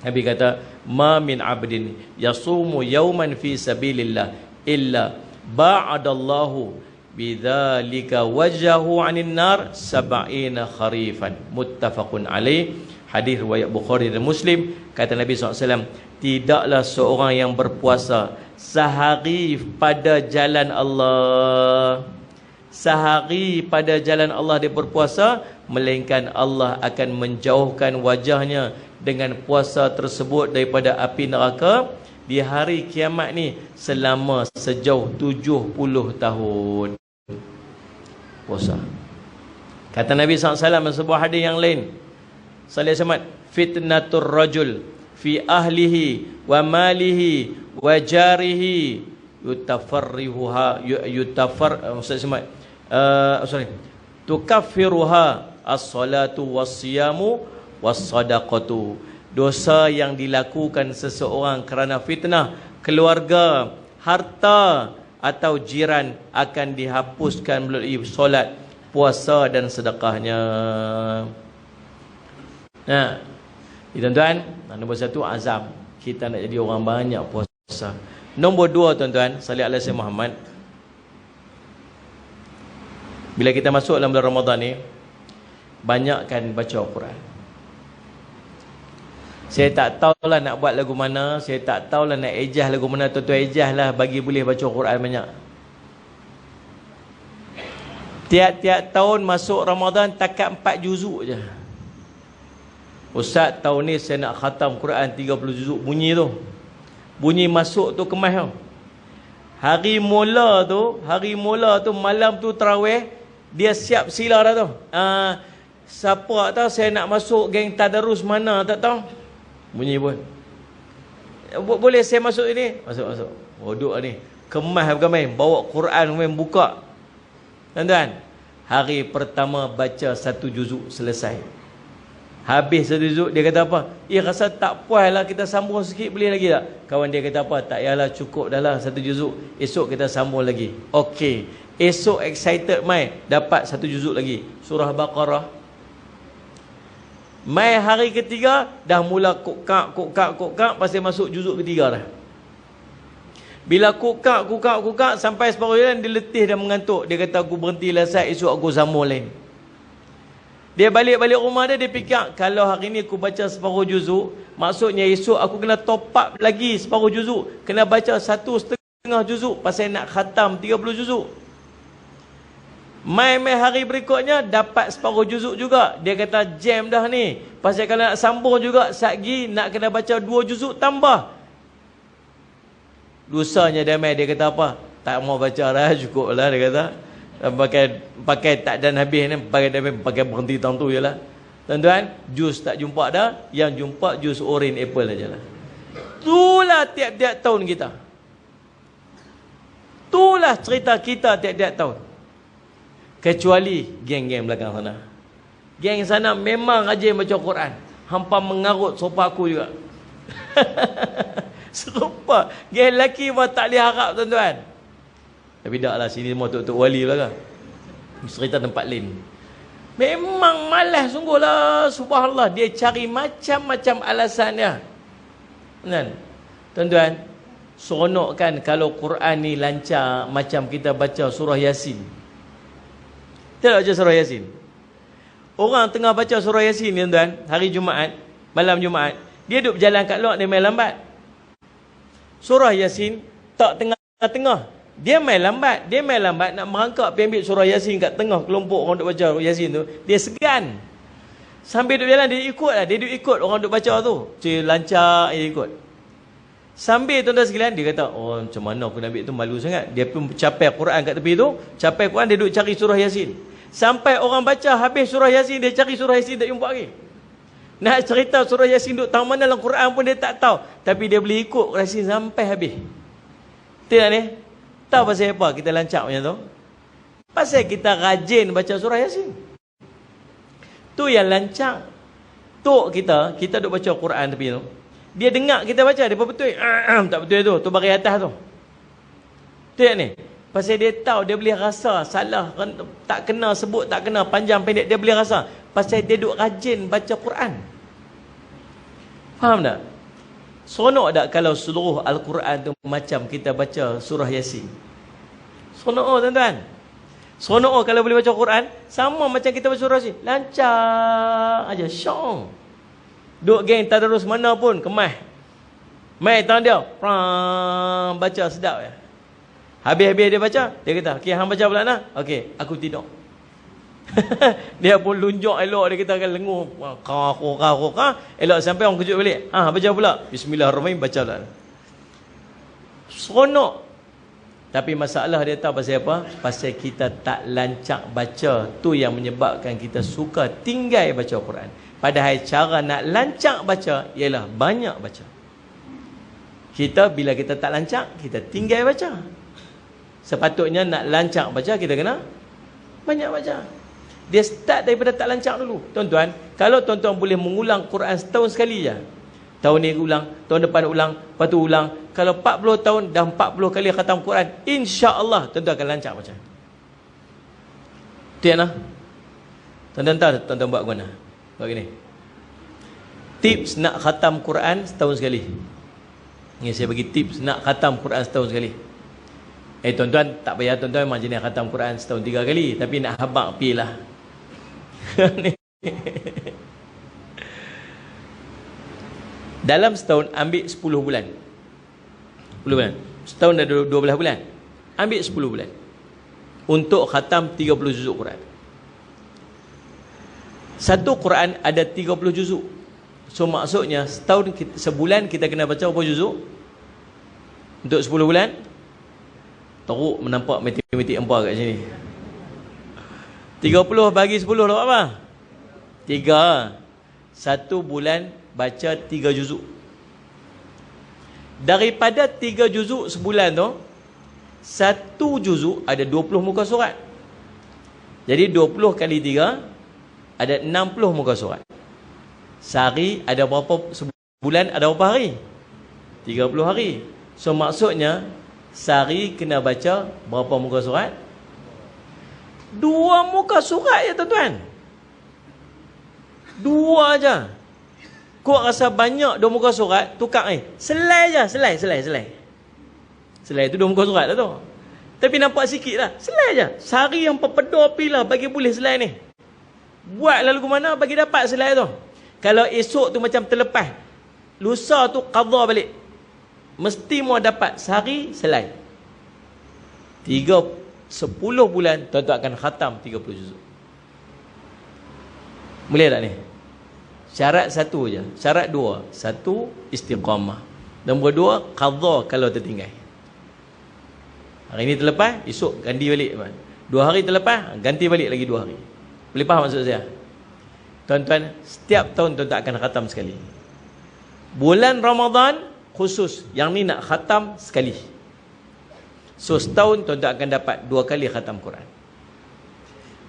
Nabi kata, "Ma min 'abdin yasumu yawman fi sabilillah illa ba'adallahu bidzalika wajhahu 'anil nar 70 kharifan." Muttafaqun alaih. Hadis riwayat Bukhari dan Muslim. Kata Nabi SAW, tidaklah seorang yang berpuasa sehari pada jalan Allah, sehari pada jalan Allah dia berpuasa, melainkan Allah akan menjauhkan wajahnya dengan puasa tersebut daripada api neraka di hari kiamat ni selama sejauh 70 tahun puasa. Kata Nabi SAW dalam sebuah hadis yang lain, sallallahu alaihi wasallam, fitnatur rajul fi ahlihi wa malihi wa jarihi tukaffiruha as-salatu was-siyamu was-sadaqatu. Dosa yang dilakukan seseorang kerana fitnah keluarga, harta atau jiran akan dihapuskan melalui solat, puasa dan sedekahnya. Nah, tuan-tuan, nombor 1 azam, kita nak jadi orang banyak puasa. Nombor 2 tuan-tuan, salli alaihi Muhammad, bila kita masuk dalam bulan Ramadan ni, banyakkan baca Al-Quran. Saya tak tahulah nak buat lagu mana, saya tak tahulah nak ejah lagu mana, tuan-tuan ejah lah bagi boleh baca Al-Quran banyak. Tiap-tiap tahun masuk Ramadan takat 4 juzuk je. Ustaz, tahun ni saya nak khatam Quran 30 juzuk. Bunyi tu, bunyi masuk tu kemas tau. Hari mula tu malam tu tarawih, dia siap sila dah tu. Siapa tahu saya nak masuk geng tadarus mana tak tahu. Bunyi pun. Boleh saya masuk ini? Masuk. Duduk ni. Kemas bukan main. Bawa Quran main buka. Tuan-tuan, hari pertama baca 1 juzuk selesai. Habis 1 juzuk, dia kata apa? Rasa tak puas lah, kita sambung sikit boleh lagi tak? Kawan dia kata apa? Tak payahlah, cukup dah lah 1 juzuk. Esok kita sambung lagi. Okey. Esok excited mai, dapat 1 juzuk lagi. Surah Baqarah. Mai hari ketiga, dah mula kukak, pasal masuk juzuk ketiga dah. Bila kukak, sampai separuh jalan, dia letih dan mengantuk. Dia kata, aku berhentilah Sat, esok aku sambung lain. Dia balik rumah dia fikir, kalau hari ni aku baca separuh juzuk, maksudnya esok aku kena top up lagi separuh juzuk. Kena baca 1,5 juzuk, pasal nak khatam 30 juzuk. Mai hari berikutnya, dapat separuh juzuk juga. Dia kata, jam dah ni. Pasal kalau nak sambung juga, satgi nak kena baca 2 juzuk tambah. Dosanya dia mai, dia kata apa? Tak mau baca dah, cukup lah, dia kata. Pakai tak dan habis ni, pakai berhenti tahun tu je lah. Tuan-tuan, jus tak jumpa dah, yang jumpa jus orange apple aja lah. Itulah tiap-tiap tahun kita. Itulah cerita kita tiap-tiap tahun. Kecuali geng-geng belakang sana. Geng sana memang rajin baca Quran. Hampa mengarut sopa aku juga. Serupa. Geng lelaki pun tak boleh harap tuan-tuan. Tapi tak lah, sini semua tok-tok wali lah kan. Cerita tempat lain. Memang malas sungguhlah, subhanallah. Dia cari macam-macam alasan dia. Kan? Tuan-tuan, seronok kan kalau Quran ni lancar macam kita baca surah Yasin. Kita baca surah Yasin. Orang tengah baca surah Yasin, tuan-tuan, hari Jumaat, malam Jumaat, dia duduk berjalan kat luar, dia main lambat. Surah Yasin tak tengah-tengah. Dia main lambat nak merangkak pergi ambil surah Yasin kat tengah kelompok orang duk baca Yasin tu. Dia segan. Sambil duk jalan dia duk ikut orang duk baca tu. Dia lancar dia ikut. Sambil tuan-tuan sekalian dia kata, "Oh, macam mana aku nak ambil tu, malu sangat." Dia pun capai Quran kat tepi tu, capai Quran dia duk cari surah Yasin. Sampai orang baca habis surah Yasin, dia cari surah Yasin tak jumpa lagi. Nak cerita surah Yasin duk tahu mana dalam Quran pun dia tak tahu, tapi dia boleh ikut Yasin sampai habis. Betul tak ni? Tahu pasal apa kita lancak macam tu? Pasal kita rajin baca surah Yasin. Tu yang lancak. Tok kita duk baca Quran tepi tu. Dia dengar kita baca, dia betul. Tak betul tu, tu baris atas tu. Betul tak ni? Pasal dia tahu, dia boleh rasa salah, tak kena sebut, tak kena panjang pendek, dia boleh rasa. Pasal dia duk rajin baca Quran. Faham tak? Seronok tak kalau seluruh Al-Quran tu macam kita baca surah Yasin? Seronok tuan-tuan. Seronok kalau boleh baca Quran sama macam kita baca surah Yasin. Lancar aja, syong. Duk geng tadarus mana pun kemas. Mai tangan dia, baca sedap ya. Habis-habis dia baca, dia kata, "Okey, hang baca pula nah." "Okey, aku tidur." Dia pun lunjuk elok, dia kata akan lenguh, elok sampai orang kejut balik. Baca pula, "Bismillahirrahmanirrahim," baca pula. Seronok. Tapi masalah dia tahu pasal apa? Pasal kita tak lancak baca. Tu yang menyebabkan kita suka tinggal baca Quran. Padahal cara nak lancak baca ialah banyak baca. Kita bila kita tak lancak, kita tinggal baca. Sepatutnya nak lancak baca, kita kena banyak baca. Dia start daripada tak lancak dulu. Tuan-tuan, kalau tuan-tuan boleh mengulang Quran setahun sekali je. Tahun ni ulang, tahun depan ulang, lepas tu ulang. Kalau 40 tahun dah 40 kali khatam Quran, insya-Allah tuan-tuan akan lancak baca. Tu nah. Tuan-tuan tahu tuan-tuan buat mana? Buat gini. Tips nak khatam Quran setahun sekali. Ni saya bagi tips nak khatam Quran setahun sekali. Tuan-tuan tak payah, tuan-tuan memang jenis khatam Quran setahun 3 kali, tapi nak habaq pilah. Dalam setahun ambil 10 bulan. 10 bulan. Setahun dah 12 bulan. Ambil 10 bulan. Untuk khatam 30 juzuk Quran. Satu Quran ada 30 juzuk. So maksudnya setahun sebulan kita kena baca berapa juzuk? Untuk 10 bulan. Teruk menampak matematik empat kat sini. 30 bagi 10 dapat apa? 3. Satu bulan baca 3 juzuk. Daripada 3 juzuk sebulan tu, satu juzuk ada 20 muka surat. Jadi 20 kali 3 ada 60 muka surat. Sehari ada berapa? Sebulan ada berapa hari? 30 hari. So maksudnya sehari kena baca berapa muka surat? 2 muka surat ya tuan-tuan. 2 aja. Kau rasa banyak 2 muka surat, tukar selai je, selai. Selai tu 2 muka surat lah tu. Tapi nampak sikit lah. Selai je. Sehari yang perpedor pilah bagi boleh selai ni. Buat lalu ke mana bagi dapat selai tu. Kalau esok tu macam terlepas, lusa tu qadha balik, mesti mau dapat sehari selai. 10 bulan tuan-tuan akan khatam 30 juzuk. Boleh tak ni? Syarat satu je. Syarat 2. Satu, istiqamah. Nombor 2, qadha kalau tertinggal. Hari ni terlepas, esok ganti balik. 2 hari terlepas, ganti balik lagi 2 hari. Boleh faham maksud saya? Tuan-tuan, setiap tahun tuan-tuan akan khatam sekali. Bulan Ramadan khusus, yang ni nak khatam sekali. So setahun tuan-tuan akan dapat 2 kali khatam Quran.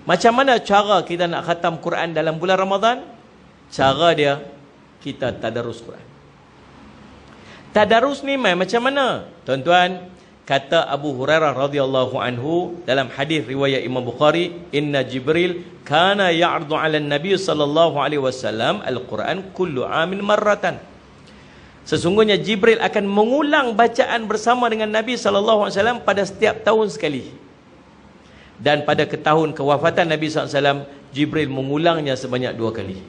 Macam mana cara kita nak khatam Quran dalam bulan Ramadan? Cara dia, kita tadarus Quran. Tadarus ni macam mana? Tuan-tuan, Kata Abu Hurairah radhiyallahu anhu dalam hadis riwayat Imam Bukhari, inna Jibril kana ya'rdu 'ala an-nabi sallallahu alaihi wasallam al-Quran kullu 'amin marratan. Sesungguhnya Jibril akan mengulang bacaan bersama dengan Nabi sallallahu alaihi wasallam pada setiap tahun sekali. Dan pada tahun kewafatan Nabi sallallahu alaihi wasallam, Jibril mengulangnya sebanyak 2 kali.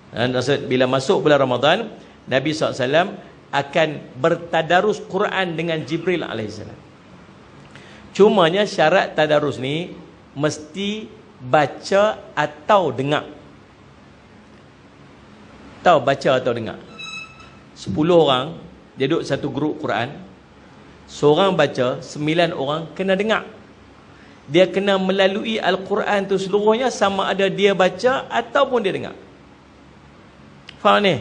Dan bila masuk bulan Ramadan, Nabi SAW akan bertadarus Quran dengan Jibril AS. Cumanya syarat tadarus ni mesti baca atau dengar. Tahu baca atau dengar? 10 orang dia duduk satu grup Quran, seorang baca, 9 orang kena dengar. Dia kena melalui Al-Quran tu seluruhnya, sama ada dia baca ataupun dia dengar. Faham ni?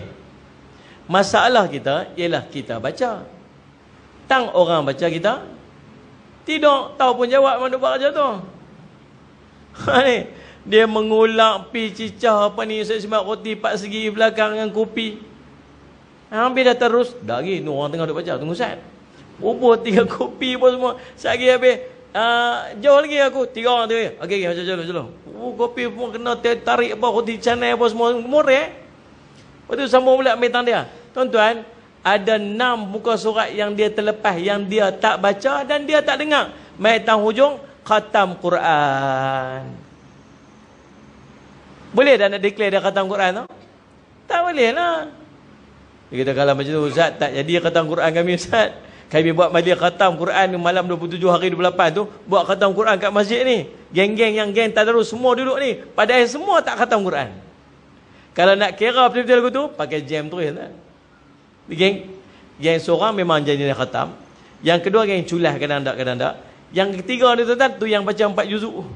Masalah kita ialah kita baca. Tang orang baca kita tidak tahu pun jawab mana buat kerja tu. Ni dia mengulak pi cicah apa ni, saya semak roti 4 segi belakang dengan kopi. Hampir dah terus. Dah lagi ni orang tengah duk baca, tunggu Ustaz. Bubuh 3 kopi pun semua. Sekali habis jauh lagi aku 3 orang tu. Okey baca dulu. Kopi pun kena tarik apa, roti canai apa semua murih. Lepas tu sambung pula ambil tang dia. Tuan-tuan, ada 6 muka surat yang dia terlepas, yang dia tak baca dan dia tak dengar. Mai tang hujung khatam Quran. Boleh dah nak declare dia khatam Quran tu? Tak boleh lah. Dia kata kalau macam tu Ustaz, tak jadi khatam Quran kami Ustaz. Kami buat majlis khatam Quran malam 27 hari 28 tu, buat khatam Quran kat masjid ni. Geng-geng yang geng tadarus semua duduk ni, padahal semua tak khatam Quran. Kalau nak kira betul-betul lagu tu, pakai jam terus tak? Geng seorang memang jadi khatam. Yang kedua geng culah kadang-kadang tak. Yang ketiga ni tuan-tuan, tu yang baca 4 juzuk.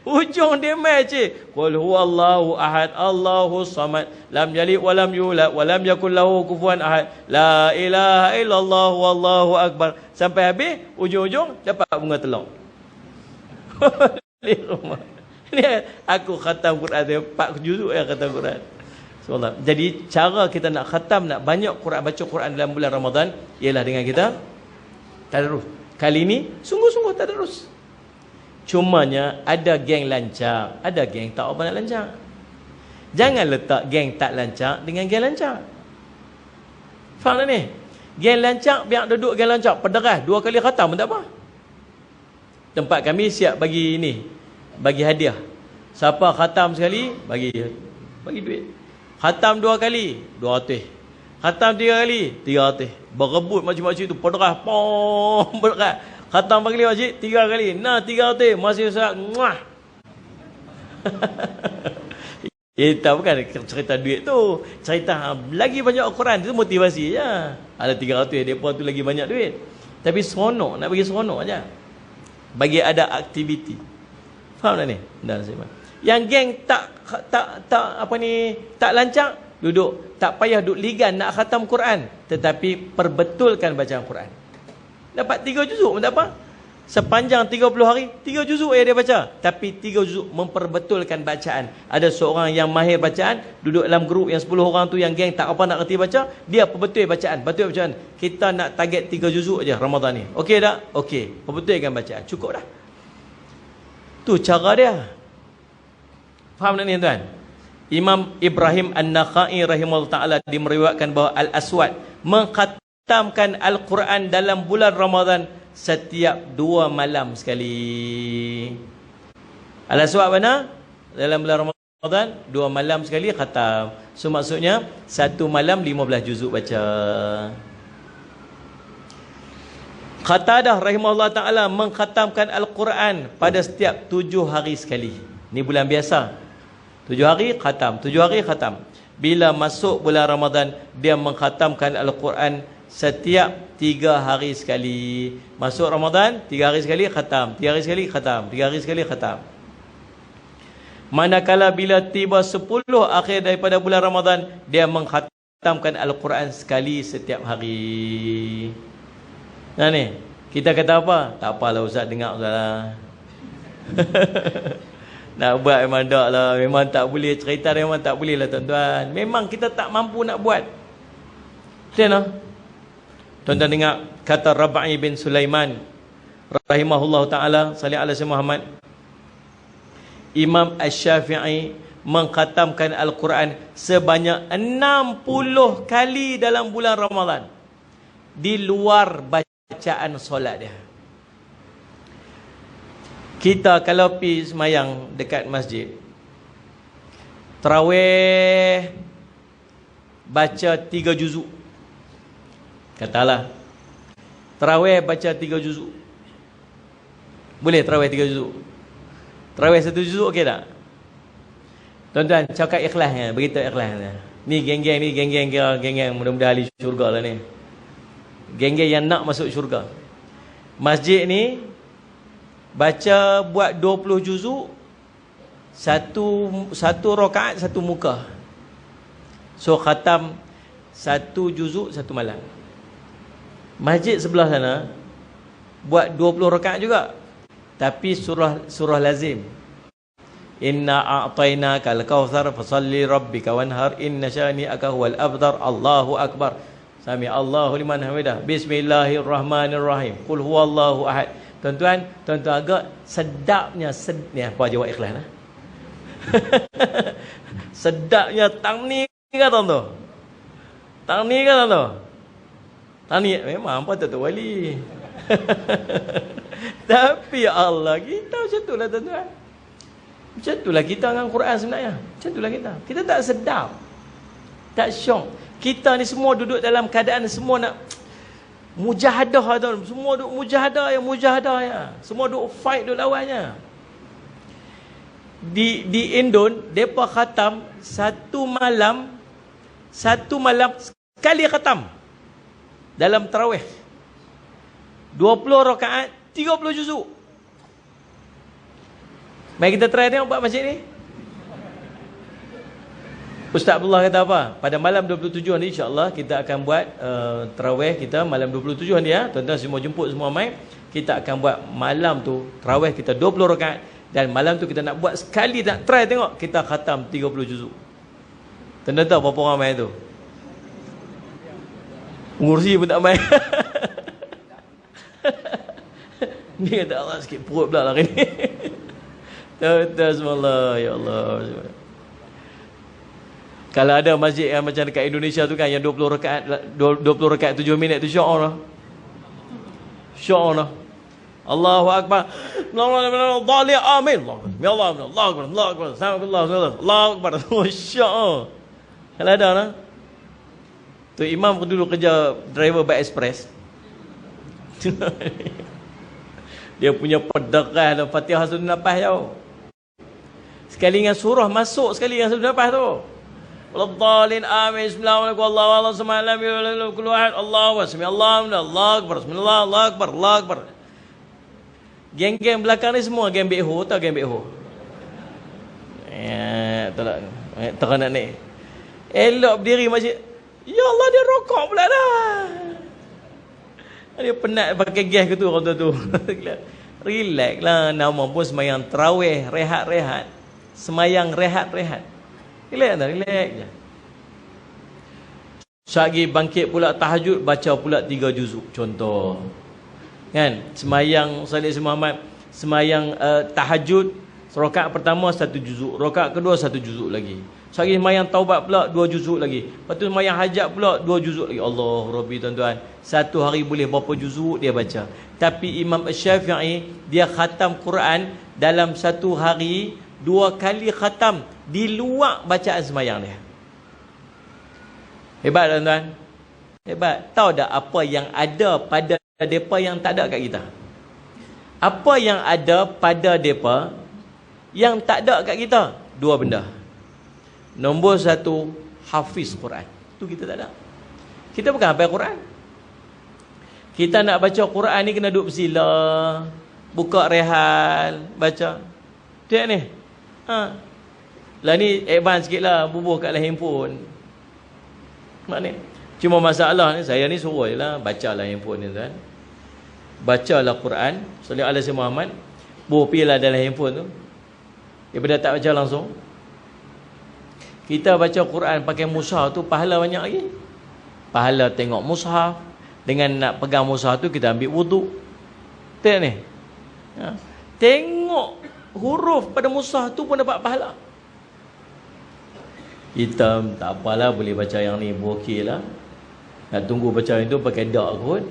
Ujung dia macam qul huwallahu ahad Allahu samad lam yalid wa lam yulad wa lam yakul lahu kufuwan ahad la ilaha illallah wallahu akbar, sampai habis ujung-ujung dapat bunga telur. Ni aku khatam Quran dia 4 juzuk yang khatam Quran. Subhanallah. Jadi cara kita nak khatam, nak banyak Quran, baca Quran dalam bulan Ramadan ialah dengan kita tadarus. Kali ni sungguh-sungguh tadarus. Cumanya ada geng lancar, ada geng tak apa nak lancar. Jangan letak geng tak lancar dengan geng lancar. Faham tak ni? Geng lancar biar duduk geng lancar, pederas 2 kali khatam pun tak apa. Tempat kami siap bagi ni, bagi hadiah. Siapa khatam sekali bagi duit. Khatam 2 kali 200. Khatam 3 kali 300. Berebut macam-macam tu, pederas pom berat. Khatam pagi wajib 3 kali. Nah 300 masih Ustaz. Muah. Itu bukan cerita duit tu. Cerita lagi banyak Al-Quran tu motivasi je. Ada 300 depa tu lagi banyak duit. Tapi seronok, nak bagi seronok aja. Bagi ada aktiviti. Faham tak ni? Dah saya. Yang geng tak apa ni, tak lancar, duduk tak payah duduk ligan nak khatam Quran, tetapi perbetulkan bacaan Quran. Dapat 3 juzuk pun tak apa. Sepanjang 30 hari 3 juzuk dia baca, tapi 3 juzuk memperbetulkan bacaan. Ada seorang yang mahir bacaan duduk dalam grup yang 10 orang tu, yang geng tak apa nak reti baca, dia perbetul bacaan, betul bacaan. Kita nak target 3 juzuk aja Ramadan ni. Okey tak? Okey, perbetulkan bacaan, cukup dah. Tu cara dia. Faham tak ni tuan? Imam Ibrahim An-Nakhai rahimahullah taala dimeriwayatkan bahawa Al-Aswad mengkhatamkan Al-Quran dalam bulan Ramadan setiap 2 malam sekali. Al-Aswad mana? Dalam bulan Ramadan 2 malam sekali khatam. So maksudnya 1 malam 15 juzuk baca. Qatadah rahimahullah taala mengkhatamkan Al-Quran pada setiap 7 hari sekali. Ni bulan biasa. 7 hari khatam, 7 hari khatam. Bila masuk bulan Ramadan, dia mengkhatamkan Al-Quran setiap 3 hari sekali. Masuk Ramadan 3 hari sekali khatam, 3 hari sekali khatam, 3 hari sekali khatam. Manakala bila tiba 10 akhir daripada bulan Ramadan, dia mengkhatamkan Al-Quran sekali setiap hari. Nah ni, kita kata apa? Tak apalah Ustaz, dengar Ustaz lah. Nak buat memang tak lah. Memang tak boleh. Cerita memang tak boleh lah tuan-tuan. Memang kita tak mampu nak buat. Betul tak? Tuan-tuan dengar kata Rabai bin Sulaiman rahimahullah ta'ala, salih ala sayyidina Muhammad. Imam Asy-Syafi'i mengkhatamkan Al-Quran sebanyak 60 kali dalam bulan Ramadan, di luar bacaan solat dia. Kita kalau pergi semayang dekat masjid, tarawih baca 3 juzuk. Katalah tarawih baca 3 juzuk. Boleh tarawih 3 juzuk? Tarawih 1 juzuk okey tak? Tuan-tuan cakap ikhlasnya, beritahu ikhlasnya. Ni geng-geng ni, geng-geng mudah-mudahan ahli syurga lah ni. Geng-geng yang nak masuk syurga. Masjid ni baca buat 20 juzuk, satu rakaat satu muka. So khatam 1 juzuk 1 malam. Masjid sebelah sana buat 20 rakaat juga, tapi surah lazim. Inna a'tainaka al-kautsar fasalli rabbika wanhar inna syani'aka huwal abtar. Allahu akbar. Sami Allahu liman hamidah. Bismillahirrahmanirrahim. Qul huwallahu ahad. Tuan-tuan agak sedapnya apa jawab ikhlas lah. Sedapnya tang ni ke tuan-tuan? Tang ni ke tuan-tuan? Tang ni memang apa tu wali. Tapi Allah, kita macam tu lah tuan-tuan. Macam tu lah kita dengan Quran sebenarnya. Macam tu lah kita. Kita tak sedap, tak syok. Kita ni semua duduk dalam keadaan semua nak mujahadah tuan. Semua duk mujahadah ya. Semua duk fight, duk lawannya. Di Indon depa khatam satu malam sekali khatam dalam tarawih 20 rakaat 30 juzuk. Mari kita try tengok buat masjid ni. Ustaz Abdullah kata apa? Pada malam 27 ni insya-Allah kita akan buat tarawih kita malam 27 ni ya. Tuan-tuan semua jemput semua mai. Kita akan buat malam tu tarawih kita 20 rakaat, dan malam tu kita nak buat sekali, nak try tengok kita khatam 30 juzuk. Tuan-tuan tahu berapa orang mai tu? Ngursi pun tak mai. Ni kata Allah sikit perut pula hari ni. Bismillah, ya Allah. Kalau ada masjid yang macam dekat Indonesia tu kan, yang 20 rakaat 7 minit tu, syok Allah. Allahu akbar. Allahu amin. Allahu akbar. Allahu akbar. Allahu akbar. Syok. Kalau ada lah. Tu imam dulu kerja driver bike express. Dia punya pedekah dan Fatihah sudah nafas tau. Sekali dengan surah masuk, sekali dengan sudah nafas tu. Waladhdallin amin. Bismillahirrahmanirrahim. Allahu samalam kullu ahad. Allahu akbar. Bismillah, Allahu akbar, Allahu akbar. Geng-geng belakang ni semua geng bekho, tahu geng bekho. Tolak. Nak naik. Elok berdiri masjid. Ya Allah, dia rokok pula dah. Dia penat pakai gas ke tu orang tu. Relax lah. Nama pun semayang tarawih, rehat-rehat. Semayang rehat-rehat. Relax tak? Relax je. Sagi bangkit pula tahajud, baca pula 3 juzuk. Contoh. Kan? Semayang Salih Muhammad, semayang tahajud, rakaat pertama 1 juzuk, rakaat kedua 1 juzuk lagi. Sehari semayang taubat pula 2 juzuk lagi. Lepas tu semayang hajat pula 2 juzuk lagi. Allah Rabbi tuan-tuan. Satu hari boleh berapa juzuk dia baca. Tapi Imam Syafi'i dia khatam Quran dalam satu hari 2 kali khatam di luar bacaan semayang dia. Hebat tuan-tuan. Hebat. Tahu tak apa yang ada pada mereka yang tak ada kat kita? Apa yang ada pada mereka yang tak ada kat kita? 2 benda. Nombor 1, hafiz Quran. Itu kita tak ada. Kita bukan hafal Quran. Kita nak baca Quran ni kena duduk bersila, buka rehan, baca. Tengok ni. Lah ni advance sikit lah, bubuh kat dalam handphone. Mak ni. Cuma masalah ni, saya ni suruh je lah, bacalah handphone ni tuan. Bacalah Quran, salih ala sayyidina Muhammad. Pergilah dalam handphone tu. Daripada tak baca langsung. Kita baca Quran pakai mushaf tu pahala banyak lagi. Pahala tengok mushaf, Dengan nak pegang mushaf tu kita ambil wuduk. Tengok ni. Tengok huruf pada mushaf tu pun dapat pahala. Kita tak apalah, boleh baca yang ni okey lah. Nak tunggu baca yang tu pakai dak kot.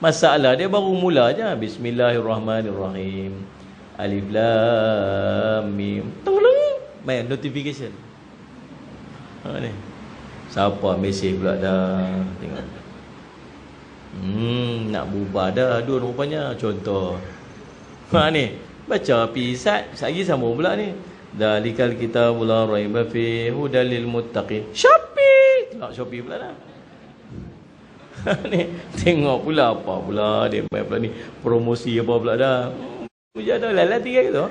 Masalah dia baru mula je. Bismillahirrahmanirrahim. Alif lam mim. Tolong main notification. Ni. Siapa mesej pula dah. Tengok. Nak bubar dah adun rupanya. Contoh. Ni. Baca pisat. Lagi sambung pula ni. Dalikal kitabul la raiba fi hudal lil muttaqin. Shopee. Tengok Shopee pula dah. Ni tengok pula apa pula dia main pula ni, promosi apa pula dah. Puja dah lalat tiga gitu.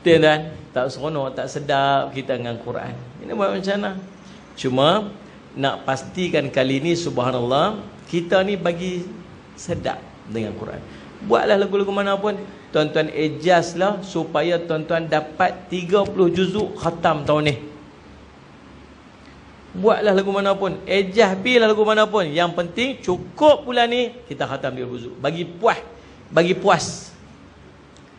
Tuan-tuan, tak seronok, tak sedap kita dengan Quran. Ini buat macam mana? Cuma nak pastikan kali ni subhanallah kita ni bagi sedap dengan Quran. Buatlah lagu-lagu mana pun, tuan-tuan adjustlah supaya tuan-tuan dapat 30 juzuk khatam tahun ni. Buatlah lagu mana pun, pilah lagu mana pun. Yang penting cukup bulan ni kita khatam 30 juzuk. Bagi puas.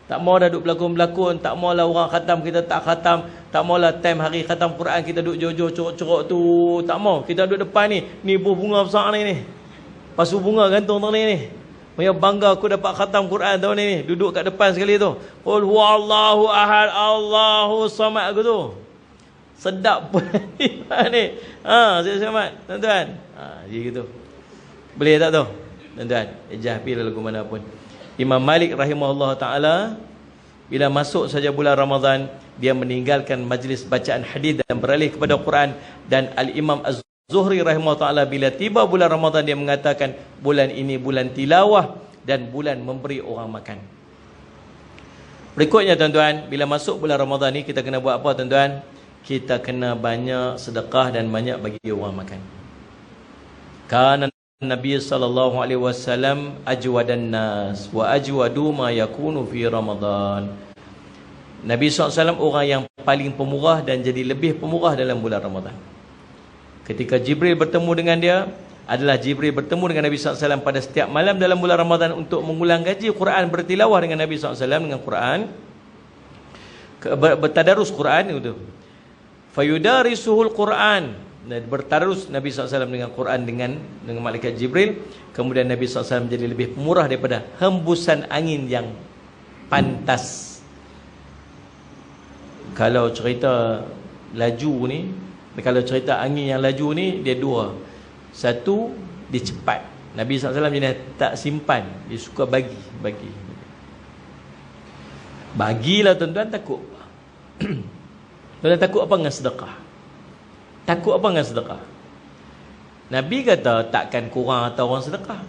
Tak mau dah duduk berlakon-berlakon, tak maulah orang khatam kita tak khatam, tak maulah time hari khatam Quran kita duduk jojo corok-corok tu, tak mau. Kita duduk depan ni buah bunga besar ni. Pasu bunga gantung tahun ni. Saya bangga aku dapat khatam Quran tahun ni. Duduk kat depan sekali tu. Qul huwallahu ahad, Allahu samad aku tu. Sedap pun ni. Saya selamat tuan-tuan. Jadi gitu. Boleh tak tu? Tuan-tuan, pilih lagu mana pun. Imam Malik rahimahullah taala bila masuk saja bulan Ramadan, dia meninggalkan majlis bacaan hadis dan beralih kepada Quran. Dan Al-Imam Az-Zuhri rahimahullah taala bila tiba bulan Ramadan, dia mengatakan bulan ini bulan tilawah dan bulan memberi orang makan. Berikutnya tuan-tuan, bila masuk bulan Ramadan ni kita kena buat apa tuan-tuan? Kita kena banyak sedekah dan banyak bagi orang makan. Kana Nabi sallallahu alaihi wasallam ajwadan nas wa ajwadu ma yakunu fi Ramadan. Nabi SAW orang yang paling pemurah dan jadi lebih pemurah dalam bulan Ramadan. Ketika Jibril bertemu dengan dia, adalah Jibril bertemu dengan Nabi SAW pada setiap malam dalam bulan Ramadan untuk mengulang kaji Quran, bertilawah dengan Nabi SAW dengan Quran, bertadarus Quran itu. Fayudarisuhul Quran, bertadarus Nabi SAW dengan Quran dengan malaikat Jibril. Kemudian Nabi SAW menjadi lebih pemurah daripada hembusan angin yang pantas. Kalau cerita laju ni, kalau cerita angin yang laju ni, dia dua. Satu, dia cepat. Nabi SAW jenis tak simpan, dia suka bagi. Bagilah tuan-tuan, takut. Tuan-tuan takut apa dengan sedekah? Takut apa dengan sedekah? Nabi kata takkan kurang harta orang sedekah.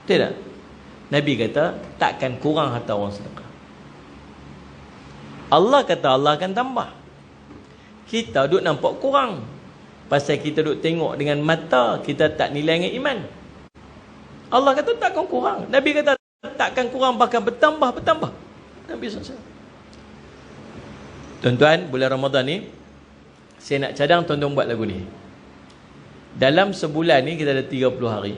Tidak. Nabi kata takkan kurang harta orang sedekah. Allah kata Allah akan tambah. Kita duk nampak kurang. Pasal kita duk tengok dengan mata, kita tak nilai dengan iman. Allah kata takkan kurang. Nabi kata takkan kurang, bahkan bertambah. Nabi SAW. Tuan-tuan, bulan Ramadan ni saya nak cadang tuan-tuan buat lagu ni. Dalam sebulan ni kita ada 30 hari.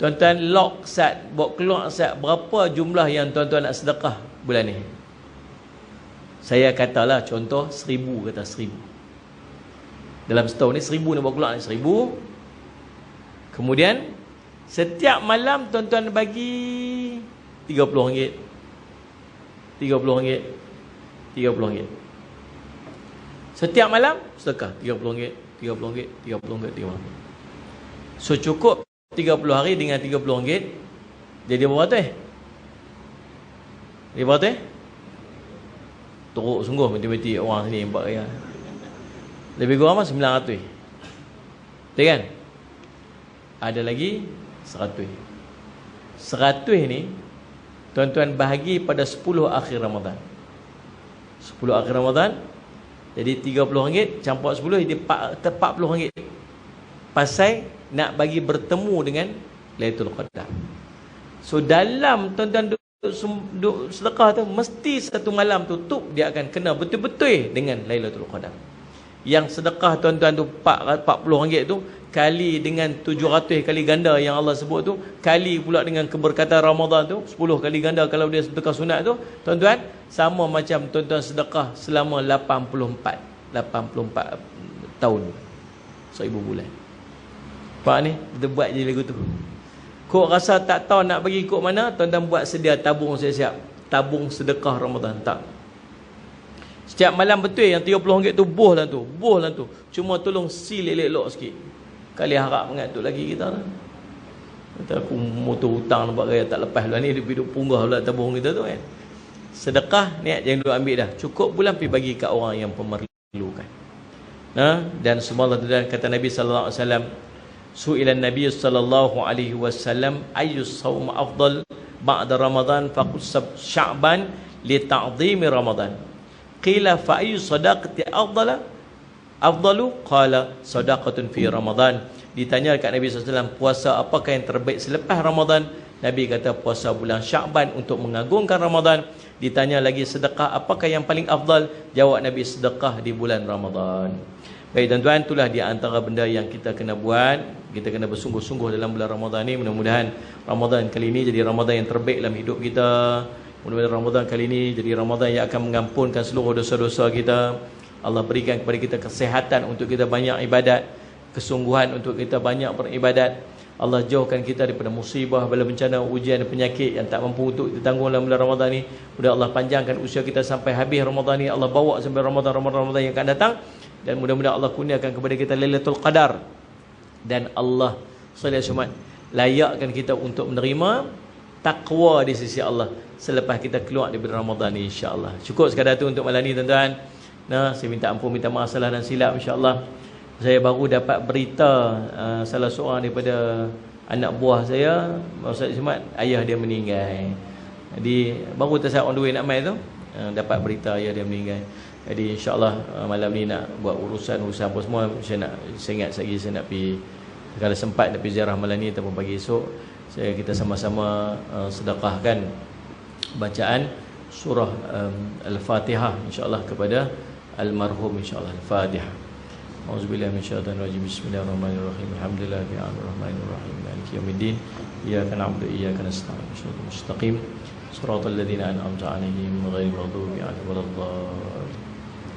Tuan-tuan lock sat, buat keluar sat berapa jumlah yang tuan-tuan nak sedekah bulan ni. Saya katalah contoh 1000, kata 1000. Dalam setahun ni 1000 ni buat keluar ni 1000. Kemudian setiap malam tuan-tuan bagi RM30. RM30. Setiap malam sedekah RM30. So cukup 30 hari dengan RM30. Jadi berapa tu Jadi berapa tu teruk sungguh matematik orang sini buat raya. Lebih kurang apa? 900. Betul kan? Ada lagi 100. 100 ni tuan-tuan bahagi pada 10 akhir Ramadan. 10 akhir Ramadan, jadi RM30 campur 10 jadi RM40. Pasal nak bagi bertemu dengan Lailatul Qadar. So dalam tuan-tuan duk sedekah tu, mesti satu malam tutup dia akan kena betul-betul dengan Lailatul Qadar. Yang sedekah tuan-tuan tu 40 ringgit tu kali dengan 700 kali ganda yang Allah sebut tu, kali pula dengan keberkatan Ramadan tu 10 kali ganda kalau dia sedekah sunat tu, tuan-tuan, sama macam tuan-tuan sedekah selama 84 tahun, 1000 bulan. Pak ni kita buat je lagu tu. Kok rasa tak tahu nak bagi kok mana, tuan-tuan buat sedia tabung siap-siap, tabung sedekah Ramadan. Tak, setiap malam betul yang 30 ringgit tu boh lah tu, cuma tolong seal elok-elok sikit. Kali harap mengatuk lagi kita lah. Kata aku motor hutang nampak gaya tak lepas lah ni, duduk punggah pula tabung kita tu kan. Sedekah niat jangan duduk ambil dah, cukup bulan pergi bagi kat orang yang memerlukan. Dan semua dan kata Nabi sallallahu alaihi wasallam, su'ilan Nabi sallallahu alaihi wasallam ayyus shaum afdal ba'da Ramadan faqul Sya'ban li ta'dhimi Ramadan. Qila fa ayyu sadaqati afdalu qala sadaqatun fi Ramadan. Ditanya kat Nabi SAW, puasa apakah yang terbaik selepas Ramadan? Nabi kata puasa bulan Sya'ban untuk mengagungkan Ramadan. Ditanya lagi sedekah apakah yang paling afdal? Jawab Nabi, sedekah di bulan Ramadan. Baik tuan-tuan, itulah di antara benda yang kita kena buat. Kita kena bersungguh-sungguh dalam bulan Ramadan ni. Mudah-mudahan Ramadan kali ini jadi Ramadan yang terbaik dalam hidup kita. Mudah-mudahan Ramadan kali ini jadi Ramadan yang akan mengampunkan seluruh dosa-dosa kita. Allah berikan kepada kita kesehatan untuk kita banyak ibadat, kesungguhan untuk kita banyak beribadat. Allah jauhkan kita daripada musibah, bala bencana, ujian dan penyakit yang tak mampu untuk kita tanggung dalam bulan Ramadan ni. Mudah Allah panjangkan usia kita sampai habis Ramadan ni. Allah bawa sampai Ramadan yang akan datang. Dan mudah-mudahan Allah kurniakan kepada kita Lailatul Qadar. Dan Allah SWT layakkan kita untuk menerima takwa di sisi Allah selepas kita keluar daripada Ramadan ni, insya-Allah. Cukup sekadar tu untuk malam ni tuan-tuan. Saya minta ampun, minta maaf salah dan silap, insya-Allah. Saya baru dapat berita salah seorang daripada anak buah saya, Ustaz Ismat, ayah dia meninggal. Jadi baru saya on the way nak mai tu, dapat berita ayah dia meninggal. Jadi insya-Allah malam ni nak buat urusan apa semua. Saya ingat lagi saya nak pergi, kalau sempat nak pergi ziarah malam ni ataupun pagi esok. Kita sama-sama sedekahkan bacaan surah Al-Fatihah insya-Allah kepada almarhum, insya-Allah. Al-Fatihah. Auzubillahi minasyaitonir rajim. Bismillahirrahmanirrahim. Alhamdulillahirabbil alamin. Maliki yaumiddin. Iyyaka na'budu wa iyyaka nasta'in. Shiratal mustaqim. Shiratal ladzina an'amta 'alaihim ghairil maghdubi 'alaihim waladdallin.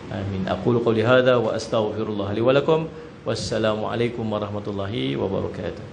Amin. Aqulu qawli hadza wa astaghfirullah li wa lakum. Wassalamu alaikum warahmatullahi wabarakatuh.